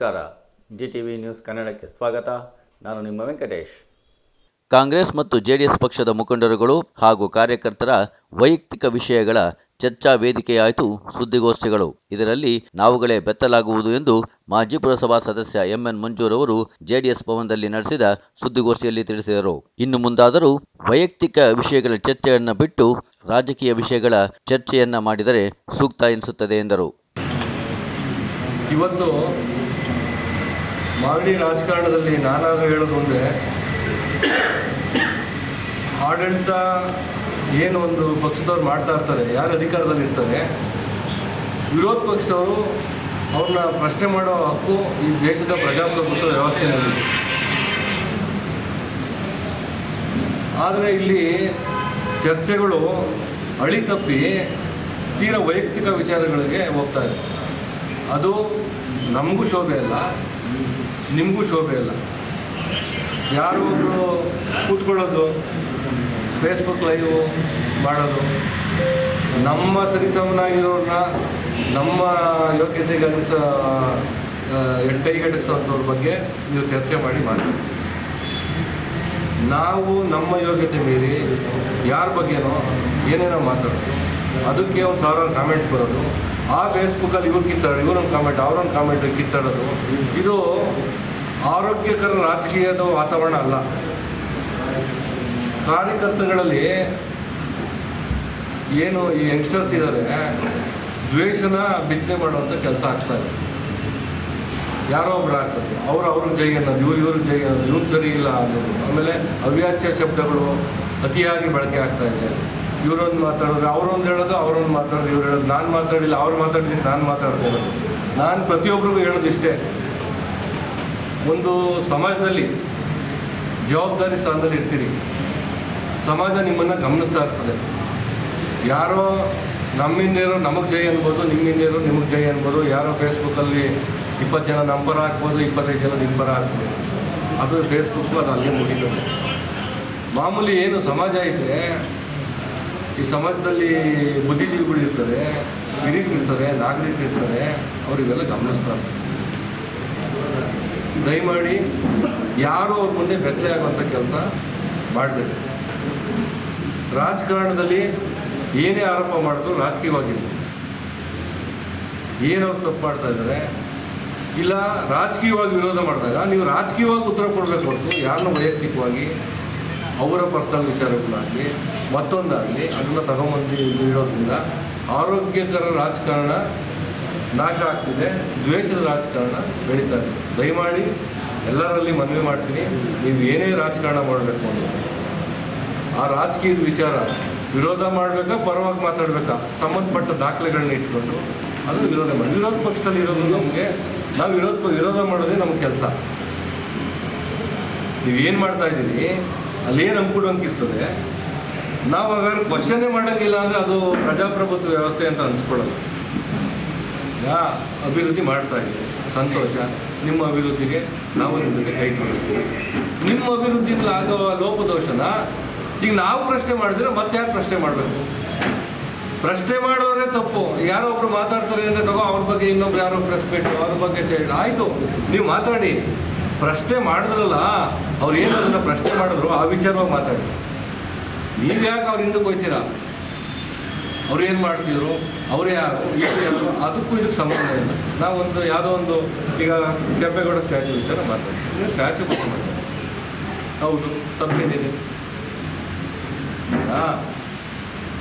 ನಮಸ್ಕಾರ. GTV news ಕನ್ನಡಕ್ಕೆ ಸ್ವಾಗತ. ನಾನು ನಿಮ್ಮ ವೆಂಕಟೇಶ್. ಕಾಂಗ್ರೆಸ್ ಮತ್ತು ಜೆಡಿಎಸ್ ಪಕ್ಷದ ಮುಖಂಡರುಗಳು ಹಾಗೂ ಕಾರ್ಯಕರ್ತರ ವೈಯಕ್ತಿಕ ವಿಷಯಗಳ ಚರ್ಚಾ ವೇದಿಕೆಯಾಯಿತು ಸುದ್ದಿಗೋಷ್ಠಿಗಳು. ಇದರಲ್ಲಿ ನಾವುಗಳೇ ಬೆತ್ತಲಾಗುವುದು ಎಂದು ಮಾಜಿ ಪುರಸಭಾ ಸದಸ್ಯ ಎಂಎನ್ ಮಂಜೂರ್ ಅವರು ಜೆಡಿಎಸ್ ಭವನದಲ್ಲಿ ನಡೆಸಿದ ಸುದ್ದಿಗೋಷ್ಠಿಯಲ್ಲಿ ತಿಳಿಸಿದರು. ಇನ್ನು ಮುಂದಾದರೂ ವೈಯಕ್ತಿಕ ವಿಷಯಗಳ ಚರ್ಚೆಯನ್ನು ಬಿಟ್ಟು ರಾಜಕೀಯ ವಿಷಯಗಳ ಚರ್ಚೆಯನ್ನ ಮಾಡಿದರೆ ಸೂಕ್ತ ಎನಿಸುತ್ತದೆ ಎಂದರು. ಇವತ್ತು ಮಾಗಡಿ ರಾಜಕಾರಣದಲ್ಲಿ ನಾನಾದರೂ ಹೇಳೋದು ಒಂದೇ, ಆಡಳಿತ ಏನು ಒಂದು ಪಕ್ಷದವ್ರು ಮಾಡ್ತಾ ಇರ್ತಾರೆ, ಯಾರು ಅಧಿಕಾರದಲ್ಲಿ ಇರ್ತಾರೆ, ವಿರೋಧ ಪಕ್ಷದವರು ಅವ್ರನ್ನ ಪ್ರಶ್ನೆ ಮಾಡೋ ಹಕ್ಕು ಈ ದೇಶದ ಪ್ರಜಾಪ್ರಭುತ್ವ ವ್ಯವಸ್ಥೆಯಲ್ಲಿ. ಆದರೆ ಇಲ್ಲಿ ಚರ್ಚೆಗಳು ಹಳಿ ತಪ್ಪಿ ತೀರ ವೈಯಕ್ತಿಕ ವಿಚಾರಗಳಿಗೆ ಹೋಗ್ತಾ ಇದೆ. ಅದು ನಮಗೂ ಶೋಭೆ ಇಲ್ಲ, ನಿಮಗೂ ಶೋಭೆ ಇಲ್ಲ. ಯಾರೋ ಒಬ್ಬರು ಕೂತ್ಕೊಳ್ಳೋದು, ಫೇಸ್ಬುಕ್ ಲೈವ್ ಮಾಡೋದು, ನಮ್ಮ ಸರಿಸಮನಾಗಿರೋರನ್ನ ನಮ್ಮ ಯೋಗ್ಯತೆಗೆ ಕೈಗೆಟಕಿಸೋದ್ರ ಬಗ್ಗೆ ನೀವು ಚರ್ಚೆ ಮಾಡಿ ಮಾತಾಡಿ. ನಾವು ನಮ್ಮ ಯೋಗ್ಯತೆ ಮೀರಿ ಯಾರ ಬಗ್ಗೆನೋ ಏನೇನೋ ಮಾತಾಡೋದು, ಅದಕ್ಕೆ ಒಂದು ಸಾವಿರಾರು ಕಾಮೆಂಟ್ ಬರೋದು, ಆ ಫೇಸ್ಬುಕ್ಕಲ್ಲಿ ಇವ್ರು ಕಿತ್ತಾಡೋದು, ಇವರೊಂದು ಕಾಮೆಂಟ್ ಅವರೊಂದು ಕಾಮೆಂಟ್ ಕಿತ್ತಾಡೋದು, ಇದು ಆರೋಗ್ಯಕರ ರಾಜಕೀಯದ ವಾತಾವರಣ ಅಲ್ಲ. ಕಾರ್ಯಕರ್ತಗಳಲ್ಲಿ ಏನು ಈ ಯಂಗ್ಸ್ಟರ್ಸ್ ಇದ್ದಾರೆ, ದ್ವೇಷನ ಬಿತ್ತನೆ ಮಾಡುವಂಥ ಕೆಲಸ ಆಗ್ತಾಯಿದೆ. ಯಾರೋ ಒಬ್ರು ಆಗ್ತದೆ, ಅವ್ರಿಗೆ ಜೈ ಅನ್ನೋದು, ಇವ್ರಿಗೆ ಜೈ ಅನ್ನೋದು, ಇವ್ರು ಸರಿ ಇಲ್ಲ ಅನ್ನೋದು, ಆಮೇಲೆ ಅವ್ಯಾಚ್ಯ ಶಬ್ದಗಳು ಅತಿಯಾಗಿ ಬಳಕೆ ಆಗ್ತಾ ಇದೆ. ಇವರೊಂದು ಮಾತಾಡೋದು, ಅವರೊಂದು ಹೇಳೋದು, ಅವರೊಂದು ಮಾತಾಡೋದು, ಇವ್ರು ಹೇಳೋದು, ನಾನು ಮಾತಾಡಿಲ್ಲ, ಅವ್ರು ಮಾತಾಡಿದ್ದೀನಿ, ನಾನು ಮಾತಾಡ್ತಾ ಇರೋದು. ನಾನು ಪ್ರತಿಯೊಬ್ಬರಿಗೂ ಹೇಳೋದು ಇಷ್ಟೇ, ಒಂದು ಸಮಾಜದಲ್ಲಿ ಜವಾಬ್ದಾರಿ ಸ್ಥಾನದಲ್ಲಿ ಇರ್ತೀರಿ, ಸಮಾಜ ನಿಮ್ಮನ್ನು ಗಮನಿಸ್ತಾ ಇರ್ತದೆ. ಯಾರೋ ನಮ್ಮಿಂದೇರೋ ನಮಗೆ ಜೈ ಅನ್ಬೋದು, ನಿಮ್ಮಿಂದೇರೋ ನಿಮಗೆ ಜೈ ಅನ್ಬೋದು. ಯಾರೋ ಫೇಸ್ಬುಕ್ಕಲ್ಲಿ 20 ಜನ ನಮ್ಮ ಪರ ಹಾಕ್ಬೋದು, 25 ಜನ ನಿಮ್ಮ ಪರ ಹಾಕ್ಬೋದು. ಅದು ಫೇಸ್ಬುಕ್ಕು, ಅದು ಅಲ್ಲೇ ಮುಗಿತದೆ. ಮಾಮೂಲಿ ಏನು ಸಮಾಜ ಐತೆ, ಈ ಸಮಾಜದಲ್ಲಿ ಬುದ್ಧಿಜೀವಿಗಳು ಇರ್ತಾರೆ, ಹಿರಿಯರಿರ್ತಾರೆ, ನಾಗರಿಕರು ಇರ್ತಾರೆ, ಅವರಿಗೆಲ್ಲ ಗಮನಿಸ್ತಾರೆ. ದಯಮಾಡಿ ಯಾರೂ ಅವ್ರ ಮುಂದೆ ಬೆತ್ತಲೆ ಆಗುವಂಥ ಕೆಲಸ ಮಾಡಬೇಕು. ರಾಜಕಾರಣದಲ್ಲಿ ಏನೇ ಆರೋಪ ಮಾಡಿದ್ರು ರಾಜಕೀಯವಾಗಿಲ್ಲ. ಏನವ್ರು ತಪ್ಪು ಮಾಡ್ತಾ ಇದ್ದಾರೆ, ಇಲ್ಲ ರಾಜಕೀಯವಾಗಿ ವಿರೋಧ ಮಾಡಿದಾಗ ನೀವು ರಾಜಕೀಯವಾಗಿ ಉತ್ತರ ಕೊಡಬೇಕು ಹೊರತು ಯಾರನ್ನ ವೈಯಕ್ತಿಕವಾಗಿ ಅವರ ಪರ್ಸನಲ್ ವಿಚಾರಗಳಾಗಲಿ ಮತ್ತೊಂದಾಗಲಿ ಅದನ್ನು ತಗೊಂಬಂದು ಇಡೋದ್ರಿಂದ ಆರೋಗ್ಯಕರ ರಾಜಕಾರಣ ನಾಶ ಆಗ್ತಿದೆ, ದ್ವೇಷದ ರಾಜಕಾರಣ ಬೆಳೀತಾ ಇದೆ. ದಯಮಾಡಿ ಎಲ್ಲರಲ್ಲಿ ಮನವಿ ಮಾಡ್ತೀನಿ, ನೀವು ಏನೇ ರಾಜಕಾರಣ ಮಾಡಬೇಕು ಅಂದರೆ ಆ ರಾಜಕೀಯದ ವಿಚಾರ ವಿರೋಧ ಮಾಡಬೇಕಾ, ಪರವಾಗಿ ಮಾತಾಡಬೇಕಾ, ಸಂಬಂಧಪಟ್ಟ ದಾಖಲೆಗಳನ್ನ ಇಟ್ಕೊಂಡು ಅದು ವಿರೋಧ ಮಾಡಿ. ವಿರೋಧ ಪಕ್ಷದಲ್ಲಿ ಇರೋದು ನಮಗೆ, ನಾವು ವಿರೋಧ ಮಾಡೋದೇ ನಮ್ಮ ಕೆಲಸ. ನೀವೇನು ಮಾಡ್ತಾ ಇದ್ದೀರಿ ಅಲ್ಲೇನು ಅಂಕಿರ್ತದೆ, ನಾವು ಹಾಗಾದ್ರೆ ಕ್ವಶನ್ನೇ ಮಾಡೋಂಗಿಲ್ಲ ಅಂದರೆ ಅದು ಪ್ರಜಾಪ್ರಭುತ್ವ ವ್ಯವಸ್ಥೆ ಅಂತ ಅನಿಸ್ಕೊಳ್ಳೋದು. ಅಭಿವೃದ್ಧಿ ಮಾಡ್ತಾ ಇದ್ದೀವಿ, ಸಂತೋಷ. ನಿಮ್ಮ ಅಭಿವೃದ್ಧಿಗೆ ನಾವು ನಿಮಗೆ ಕೈ ತೋರಿಸ್ತೀವಿ. ನಿಮ್ಮ ಅಭಿವೃದ್ಧಿಯಿಂದ ಆಗೋ ಲೋಪದೋಷನ ಈಗ ನಾವು ಪ್ರಶ್ನೆ ಮಾಡಿದ್ರೆ ಮತ್ತೆ ಯಾರು ಪ್ರಶ್ನೆ ಮಾಡಬೇಕು? ಪ್ರಶ್ನೆ ಮಾಡೋರೇ ತಪ್ಪು. ಯಾರೋ ಒಬ್ರು ಮಾತಾಡ್ತಾರೆ ಅಂದರೆ ತಗೋ ಅವ್ರ ಬಗ್ಗೆ ಇನ್ನೊಬ್ರು ಯಾರೋ ಪ್ರೆಸ್ ಬಿಟ್ಟು ಅವ್ರ ಬಗ್ಗೆ ಆಯಿತು, ನೀವು ಮಾತಾಡಿ. ಪ್ರಶ್ನೆ ಮಾಡಿದ್ರಲ್ಲ, ಅವ್ರು ಏನು ಅದನ್ನು ಪ್ರಶ್ನೆ ಮಾಡಿದ್ರು ಆ ವಿಚಾರವಾಗಿ ಮಾತಾಡಿ. ನೀವು ಯಾಕೆ ಅವ್ರ ಹಿಂದಕ್ಕೆ ಹೋಗ್ತೀರಾ? ಅವ್ರು ಏನು ಮಾಡ್ತಿದ್ರು, ಅವರೇ ಯಾರು, ಯಾರು, ಅದಕ್ಕೂ ಇದಕ್ಕೆ ಸಂಬಂಧ ಇಲ್ಲ. ನಾವೊಂದು ಯಾವುದೋ ಒಂದು ಈಗ ಕೆಂಪೇಗೌಡ ಸ್ಟ್ಯಾಚ್ಯೂ ವಿಚಾರ ಮಾತಾಡ್ತೀವಿ, ನೀವು ಸ್ಟ್ಯಾಚ್ಯೂ ಬಗ್ಗೆ ಮಾತಾಡಿ. ಹೌದು, ತಪ್ಪೇನಿದೆ?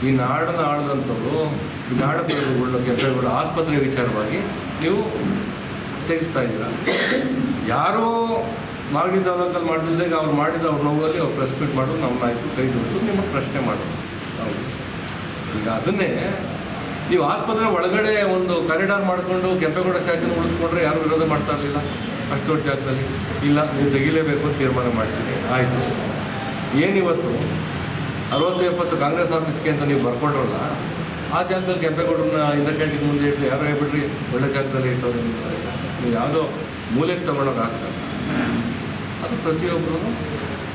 ಈ ನಾಡನ್ನು ಆಳಿದಂಥವ್ರು, ಈ ನಾಡ ಪ್ರಜೆಗಳು ಕೆಂಪೇಗೌಡ ಆಸ್ಪತ್ರೆ ವಿಚಾರವಾಗಿ ನೀವು ತೆಗೆಸ್ತಾ ಇದ್ದೀರಾ. ಯಾರೋ ಮಾಗಡಿ ತಾಲೂಕಲ್ಲಿ ಮಾಡ್ತಿದ್ದಾಗ ಅವ್ರು ಮಾಡಿದ ಅವ್ರ ನೋವಲ್ಲಿ ಅವ್ರು ಪ್ರೆಸ್ ಮೀಟ್ ಮಾಡೋದು, ನಮ್ಮ ಆಯಿತು ಕೈ ಜೋಡಿಸೋದು, ನಿಮಗೆ ಪ್ರಶ್ನೆ ಮಾಡೋದು. ಹೌದು, ಈಗ ಅದನ್ನೇ ನೀವು ಆಸ್ಪತ್ರೆ ಒಳಗಡೆ ಒಂದು ಕಾರಿಡಾರ್ ಮಾಡಿಕೊಂಡು ಕೆಂಪೇಗೌಡ ಸ್ಟ್ಯಾಚ್ಯೂನ ಉಳಿಸ್ಕೊಂಡ್ರೆ ಯಾರು ವಿರೋಧ ಮಾಡ್ತಾ ಇರಲಿಲ್ಲ. ಅಷ್ಟು ದೊಡ್ಡ ಜಾಗದಲ್ಲಿ ಇಲ್ಲ, ನೀವು ತೆಗಿಲೇಬೇಕು ಅಂತ ತೀರ್ಮಾನ ಮಾಡ್ತೀವಿ. ಆಯಿತು, ಏನಿವತ್ತು 60-70 ಕಾಂಗ್ರೆಸ್ ಆಫೀಸ್ಗೆ ಅಂತ ನೀವು ಬರ್ಕೊಂಡ್ರಲ್ಲ, ಆ ಜಾಗದಲ್ಲಿ ಕೆಂಪೇಗೌಡರನ್ನ ಇಂದ ಕ್ಯಾಂಟೀನ್ ಮುಂದೆ ಇಟ್ಟು ಯಾರೋ ಹೇಳ್ಬಿಟ್ರಿ ಒಳ್ಳೆ ಜಾಗದಲ್ಲಿ ಇಟ್ಟವ್ರು. ನೀವು ಯಾವುದೋ ಮೂಲೆಗೆ ತಗೊಳ್ಳೋಕೆ ಆಗ್ತದೆ. ಅದು ಪ್ರತಿಯೊಬ್ಬರು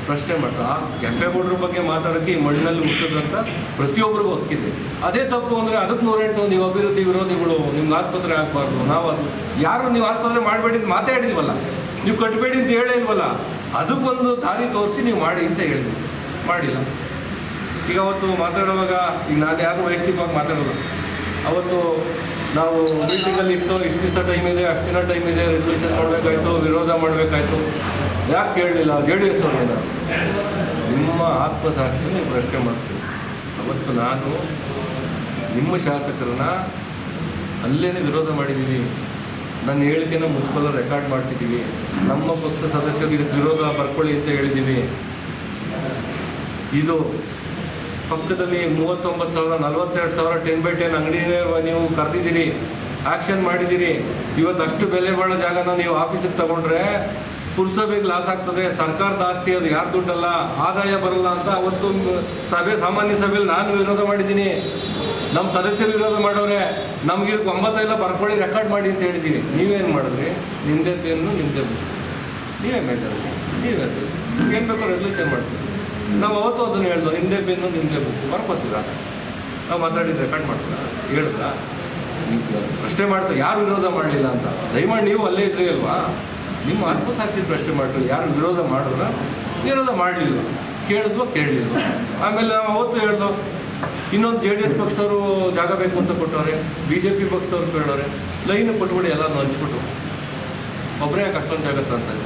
ಪ್ರಶ್ನೆ ಮಾಡ್ತಾರೆ. ಆ ಕೆಂಪೇಗೌಡರ ಬಗ್ಗೆ ಮಾತಾಡೋಕ್ಕೆ ಈ ಮಣ್ಣಿನಲ್ಲಿ ಹುಟ್ಟಿದಂಥ ಪ್ರತಿಯೊಬ್ಬರಿಗೂ ಹಕ್ಕಿದೆ. ಅದೇ ತಪ್ಪು ಅಂದರೆ ಅದಕ್ಕೆ 108 ನೀವು ಅಭಿವೃದ್ಧಿ ವಿರೋಧಿಗಳು ನಿಮ್ಗೆ ಆಸ್ಪತ್ರೆ ಆಗಬಾರ್ದು, ನಾವು ಅದು ಯಾರು ನೀವು ಆಸ್ಪತ್ರೆ ಮಾಡಬೇಡಿ ಅಂತ ಮಾತಾಡಿಲ್ವಲ್ಲ, ನೀವು ಕಟ್ಟಬೇಡಿ ಅಂತ ಹೇಳೇ ಇಲ್ವಲ್ಲ, ಅದಕ್ಕೊಂದು ದಾರಿ ತೋರಿಸಿ ನೀವು ಮಾಡಿ ಅಂತ ಹೇಳಿದ್ವಿ, ಮಾಡಿಲ್ಲ. ಈಗ ಅವತ್ತು ಮಾತಾಡುವಾಗ ಈಗ ನಾನು ಯಾರು ವೈಯಕ್ತಿಕವಾಗಿ ಮಾತಾಡೋಲ್ಲ, ಅವತ್ತು ನಾವು ಮೀಟಿಂಗಲ್ಲಿ ಇತ್ತು, ಇಷ್ಟು ದಿವಸ ಟೈಮ್ ಇದೆ, ಅಷ್ಟು ದಿನ ಟೈಮ್ ಇದೆ, ರೆಸಲ್ಯೂಷನ್ ಮಾಡಬೇಕಾಯ್ತು, ವಿರೋಧ ಮಾಡಬೇಕಾಯ್ತು, ಯಾಕೆ ಕೇಳಲಿಲ್ಲ JDS ಅವ್ರು ಏನಾದ್ರು? ನಿಮ್ಮ ಆತ್ಮಸಾಕ್ಷಿ ನೀವು ಪ್ರಶ್ನೆ ಮಾಡ್ತೀವಿ. ಅವತ್ತು ನಾನು ನಿಮ್ಮ ಶಾಸಕರನ್ನ ಅಲ್ಲೇ ವಿರೋಧ ಮಾಡಿದ್ದೀವಿ, ನನ್ನ ಹೇಳಿಕೆನ ಮುನ್ಸಿಪಲ್ ರೆಕಾರ್ಡ್ ಮಾಡಿಸಿದ್ದೀವಿ, ನಮ್ಮ ಪಕ್ಷ ಸದಸ್ಯರು ಇದಕ್ಕೆ ವಿರೋಧ ಬರ್ಕೊಳ್ಳಿ ಅಂತ ಹೇಳಿದ್ದೀವಿ. ಇದು ಪಕ್ಕದಲ್ಲಿ 39,000 42,000 10x10 ಅಂಗಡಿನೇ ನೀವು ಕರೆದಿದ್ದೀರಿ, ಆ್ಯಕ್ಷನ್ ಮಾಡಿದ್ದೀರಿ. ಇವತ್ತು ಅಷ್ಟು ಬೆಲೆ ಬಾಳೋ ಜಾಗನ ನೀವು ಆಫೀಸಿಗೆ ತಗೊಂಡ್ರೆ ಪುರಸಭೆಗೆ ಲಾಸ್ ಆಗ್ತದೆ, ಸರ್ಕಾರದ ಆಸ್ತಿ, ಅದು ಯಾರು ದುಡ್ಡಲ್ಲ, ಆದಾಯ ಬರಲ್ಲ ಅಂತ ಅವತ್ತು ಸಾಮಾನ್ಯ ಸಭೆಯಲ್ಲಿ ನಾನು ವಿರೋಧ ಮಾಡಿದ್ದೀನಿ. ನಮ್ಮ ಸದಸ್ಯರು ವಿರೋಧ ಮಾಡೋರೆ, ನಮ್ಗೆ ಇದಕ್ಕೆ 9 ಬರ್ಕೊಳ್ಳಿ, ರೆಕಾರ್ಡ್ ಮಾಡಿ ಅಂತ ಹೇಳಿದ್ದೀನಿ. ನೀವೇನು ಮಾಡಿದ್ರಿ? ನಿಮ್ಮದೇ ಪೇನು ನಿಮ್ಮದೇ ಬುಕ್, ನೀವೇ ಮೇಟಾಡ್ರಿ, ನೀವೇ ಏನು ಬೇಕೋ ರೆಸಲ್ಯೂಷನ್ ಮಾಡ್ತೀವಿ. ನಾವು ಅವತ್ತು ಅದನ್ನು ಹೇಳ್ದೋ, ನಿಮ್ಮದೇ ಪೇನು ನಿಮ್ಮದೇ ಬುಕ್ ಬರ್ಕೊತೀರಾ? ನಾವು ಮಾತಾಡಿದ್ದು ರೆಕಾರ್ಡ್ ಮಾಡ್ತೀರಾ? ಹೇಳಿದ್ರಾ? ಪ್ರಶ್ನೆ ಮಾಡ್ತಾರೆ ಯಾರು ವಿರೋಧ ಮಾಡಲಿಲ್ಲ ಅಂತ. ದಯಮಾಡಿ ನೀವು ಅಲ್ಲೇ ಇದ್ರಿ ಅಲ್ವಾ, ನಿಮ್ಮ ಆತ್ಮಸಾಕ್ಷಿ ಪ್ರಶ್ನೆ ಮಾಡ್ತೀವಿ. ಯಾರು ವಿರೋಧ ಮಾಡಿದ್ರ? ವಿರೋಧ ಮಾಡಲಿಲ್ಲ, ಕೇಳಿದ್ವೋ ಕೇಳಲಿಲ್ಲ. ಆಮೇಲೆ ನಾವು ಅವತ್ತು ಹೇಳ್ದೋ, ಇನ್ನೊಂದು JDS ಪಕ್ಷದವರು ಜಾಗ ಬೇಕು ಅಂತ ಕೊಟ್ಟವ್ರೆ, BJP ಪಕ್ಷದವ್ರು ಕೇಳೋರೆ, ಲೈನು ಕೊಟ್ಬಿಡಿ, ಎಲ್ಲನೂ ಹಂಚ್ಬಿಟ್ಟು ಒಬ್ಬರೇ ಯಾಕೆ ಅಷ್ಟೊಂದು ಜಾಗ ತಂತಾರೆ,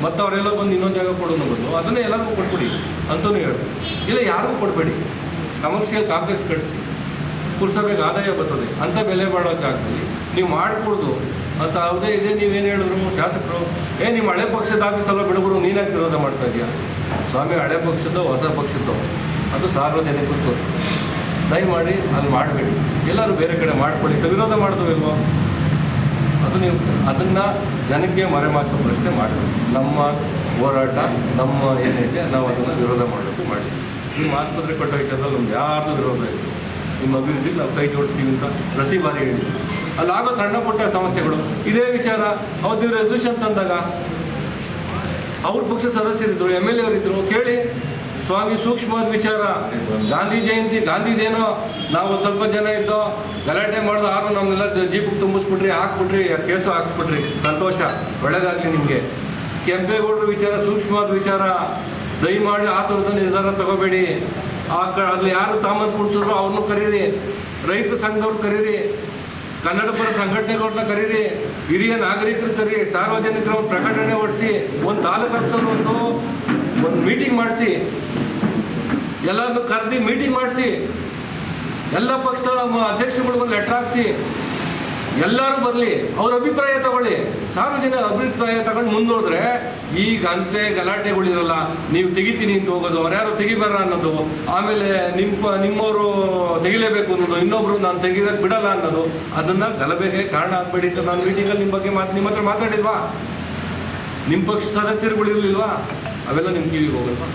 ಮತ್ತು ಅವರೆಲ್ಲ ಬಂದು ಇನ್ನೊಂದು ಜಾಗ ಕೊಡೋದು ಬದಲು ಅದನ್ನೇ ಎಲ್ಲರಿಗೂ ಕೊಟ್ಬಿಡಿ ಅಂತಲೂ ಹೇಳಿ. ಇಲ್ಲ ಯಾರಿಗೂ ಕೊಡಬೇಡಿ, ಕಮರ್ಷಿಯಲ್ ಕಾಂಪ್ಲೆಕ್ಸ್ ಕಟ್ಟಿಸಿ, ಪುರಸಭೆಗೆ ಆದಾಯ ಬರ್ತದೆ ಅಂತ ಬೆಲೆ ಬಾಳೋ ಜಾಗದಲ್ಲಿ ನೀವು ಮಾಡಿಕೊಡ್ದು ಅಂತ ಯಾವುದೇ ಇದೆ. ನೀವೇನು ಹೇಳಿದ್ರು ಶಾಸಕರು, ನಿಮ್ಮ ಹಳೆ ಪಕ್ಷದ ಆಫೀಸಲ್ಲ ಬಿಡುಗರು, ನೀನಾಗಿ ವಿರೋಧ ಮಾಡ್ತಾ ಇದೆಯಾ? ಸ್ವಾಮಿ, ಹಳೆ ಪಕ್ಷದ್ದು ಹೊಸ ಪಕ್ಷದ್ದು ಅದು ಸಾರ್ವಜನಿಕರು ಸೋತು, ದಯಮಾಡಿ ಅಲ್ಲಿ ಮಾಡಬೇಡಿ, ಎಲ್ಲರೂ ಬೇರೆ ಕಡೆ ಮಾಡ್ಕೊಳ್ಳಿ. ವಿರೋಧ ಮಾಡ್ತೀವಿಲ್ವೋ ಅದು ನೀವು ಅದನ್ನು ಜನಕ್ಕೆ ಮರೆಮಾಚೋ ಪ್ರಶ್ನೆ ಮಾಡಬೇಕು. ನಮ್ಮ ಹೋರಾಟ, ನಮ್ಮ ಏನೈತೆ ನಾವು ಅದನ್ನು ವಿರೋಧ ಮಾಡಬೇಕು, ಮಾಡಿ. ನಿಮ್ಮ ಆಸ್ಪತ್ರೆ ಕೊಟ್ಟ ವಿಚಾರದಲ್ಲಿ ನಮ್ಗೆ ಯಾರ್ದು ವಿರೋಧ ಇಲ್ಲ, ನಿಮ್ಮ ಅಭಿವೃದ್ಧಿ ನಾವು ಕೈ ಜೋಡಿಸ್ತೀವಿ ಅಂತ ಪ್ರತಿ ಬಾರಿ ಹೇಳಿದ್ವಿ. ಅಲ್ಲಾಗೋ ಸಣ್ಣ ಪುಟ್ಟ ಸಮಸ್ಯೆಗಳು ಇದೇ ವಿಚಾರ. ಅವತ್ತು ನೀವು ರೆಸಲ್ಯೂಷನ್ ತಂದಾಗ ಅವ್ರ ಪಕ್ಷ ಸದಸ್ಯರಿದ್ದರು, MLA ಅವರಿದ್ದರು, ಕೇಳಿ ಸ್ವಾಮಿ ಸೂಕ್ಷ್ಮವಾದ ವಿಚಾರ. ಗಾಂಧಿ ಜಯಂತಿ, ಗಾಂಧಿದೇನೋ ನಾವು ಸ್ವಲ್ಪ ಜನ ಇದ್ದೋ ಗಲಾಟೆ ಮಾಡೋದು, ಆರು ನಮ್ಮನ್ನೆಲ್ಲ ಜೀಪಿಗೆ ತುಂಬಿಸ್ಬಿಟ್ರಿ, ಹಾಕ್ಬಿಟ್ರಿ, ಕೇಸು ಹಾಕ್ಸ್ಬಿಟ್ರಿ, ಸಂತೋಷ, ಒಳ್ಳೆಯದಾಗಲಿ ನಿಮಗೆ. ಕೆಂಪೇಗೌಡರ ವಿಚಾರ ಸೂಕ್ಷ್ಮವಾದ ವಿಚಾರ, ದಯಮಾಡಿ ಆ ಥರದ ನಿರ್ಧಾರ ತಗೋಬೇಡಿ. ಅಲ್ಲಿ ಯಾರು ತಾಮನ್ ಕುಣಿಸಿದ್ರು ಅವ್ರನ್ನೂ ಕರೀರಿ, ರೈತ ಸಂಘದವ್ರು ಕರೀರಿ, ಕನ್ನಡ ಪರ ಸಂಘಟನೆಗಳನ್ನ ಕರೀರಿ, ಹಿರಿಯ ನಾಗರಿಕರು ಕರೀರಿ, ಸಾರ್ವಜನಿಕರ ಒಂದು ಪ್ರಕಟಣೆ ಹೊಡಿಸಿ, ಒಂದು ತಾಲೂಕು ಆಫೀಸಲ್ಲಿ ಒಂದು ಮೀಟಿಂಗ್ ಮಾಡಿಸಿ, ಎಲ್ಲರನ್ನು ಕರೆದಿ ಮೀಟಿಂಗ್ ಮಾಡಿಸಿ, ಎಲ್ಲ ಪಕ್ಷದ ಅಧ್ಯಕ್ಷರುಗಳಿಗೂ ಲೆಟ್ರ್ ಹಾಕಿಸಿ, ಎಲ್ಲರೂ ಬರಲಿ, ಅವ್ರ ಅಭಿಪ್ರಾಯ ತಗೊಳ್ಳಿ. ಸಾರ್ವಜನಿಕ ಅಭಿಪ್ರಾಯ ತಗೊಂಡು ಮುಂದೋದ್ರೆ ಈಗ ಅಂತೆ ಗಲಾಟೆಗಳಿರಲ್ಲ. ನೀವು ತೆಗಿತೀನಿ ಅಂತ ಹೋಗೋದು, ಅವ್ರ್ಯಾರು ತೆಗಿಬಾರ ಅನ್ನೋದು, ಆಮೇಲೆ ನಿಮ್ಮವರು ತೆಗಿಲೇಬೇಕು ಅನ್ನೋದು, ಇನ್ನೊಬ್ರು ನಾನು ತೆಗಿಯೋಕ್ಕೆ ಬಿಡಲ್ಲ ಅನ್ನೋದು, ಅದನ್ನು ಗಲಭೆಗೆ ಕಾರಣ ಆಗಬೇಡಿ ಅಂತ ನಾನು ಮೀಟಿಂಗಲ್ಲಿ ನಿಮ್ಮ ಬಗ್ಗೆ ನಿಮ್ಮ ಹತ್ರ ಮಾತಾಡಿಲ್ವಾ? ನಿಮ್ಮ ಪಕ್ಷ ಸದಸ್ಯರುಗಳಿರಲಿಲ್ವಾ? ಅವೆಲ್ಲ ನಿಮ್ಮ ಕಿವಿಗೆ ಹೋಗಲ್ವಾ?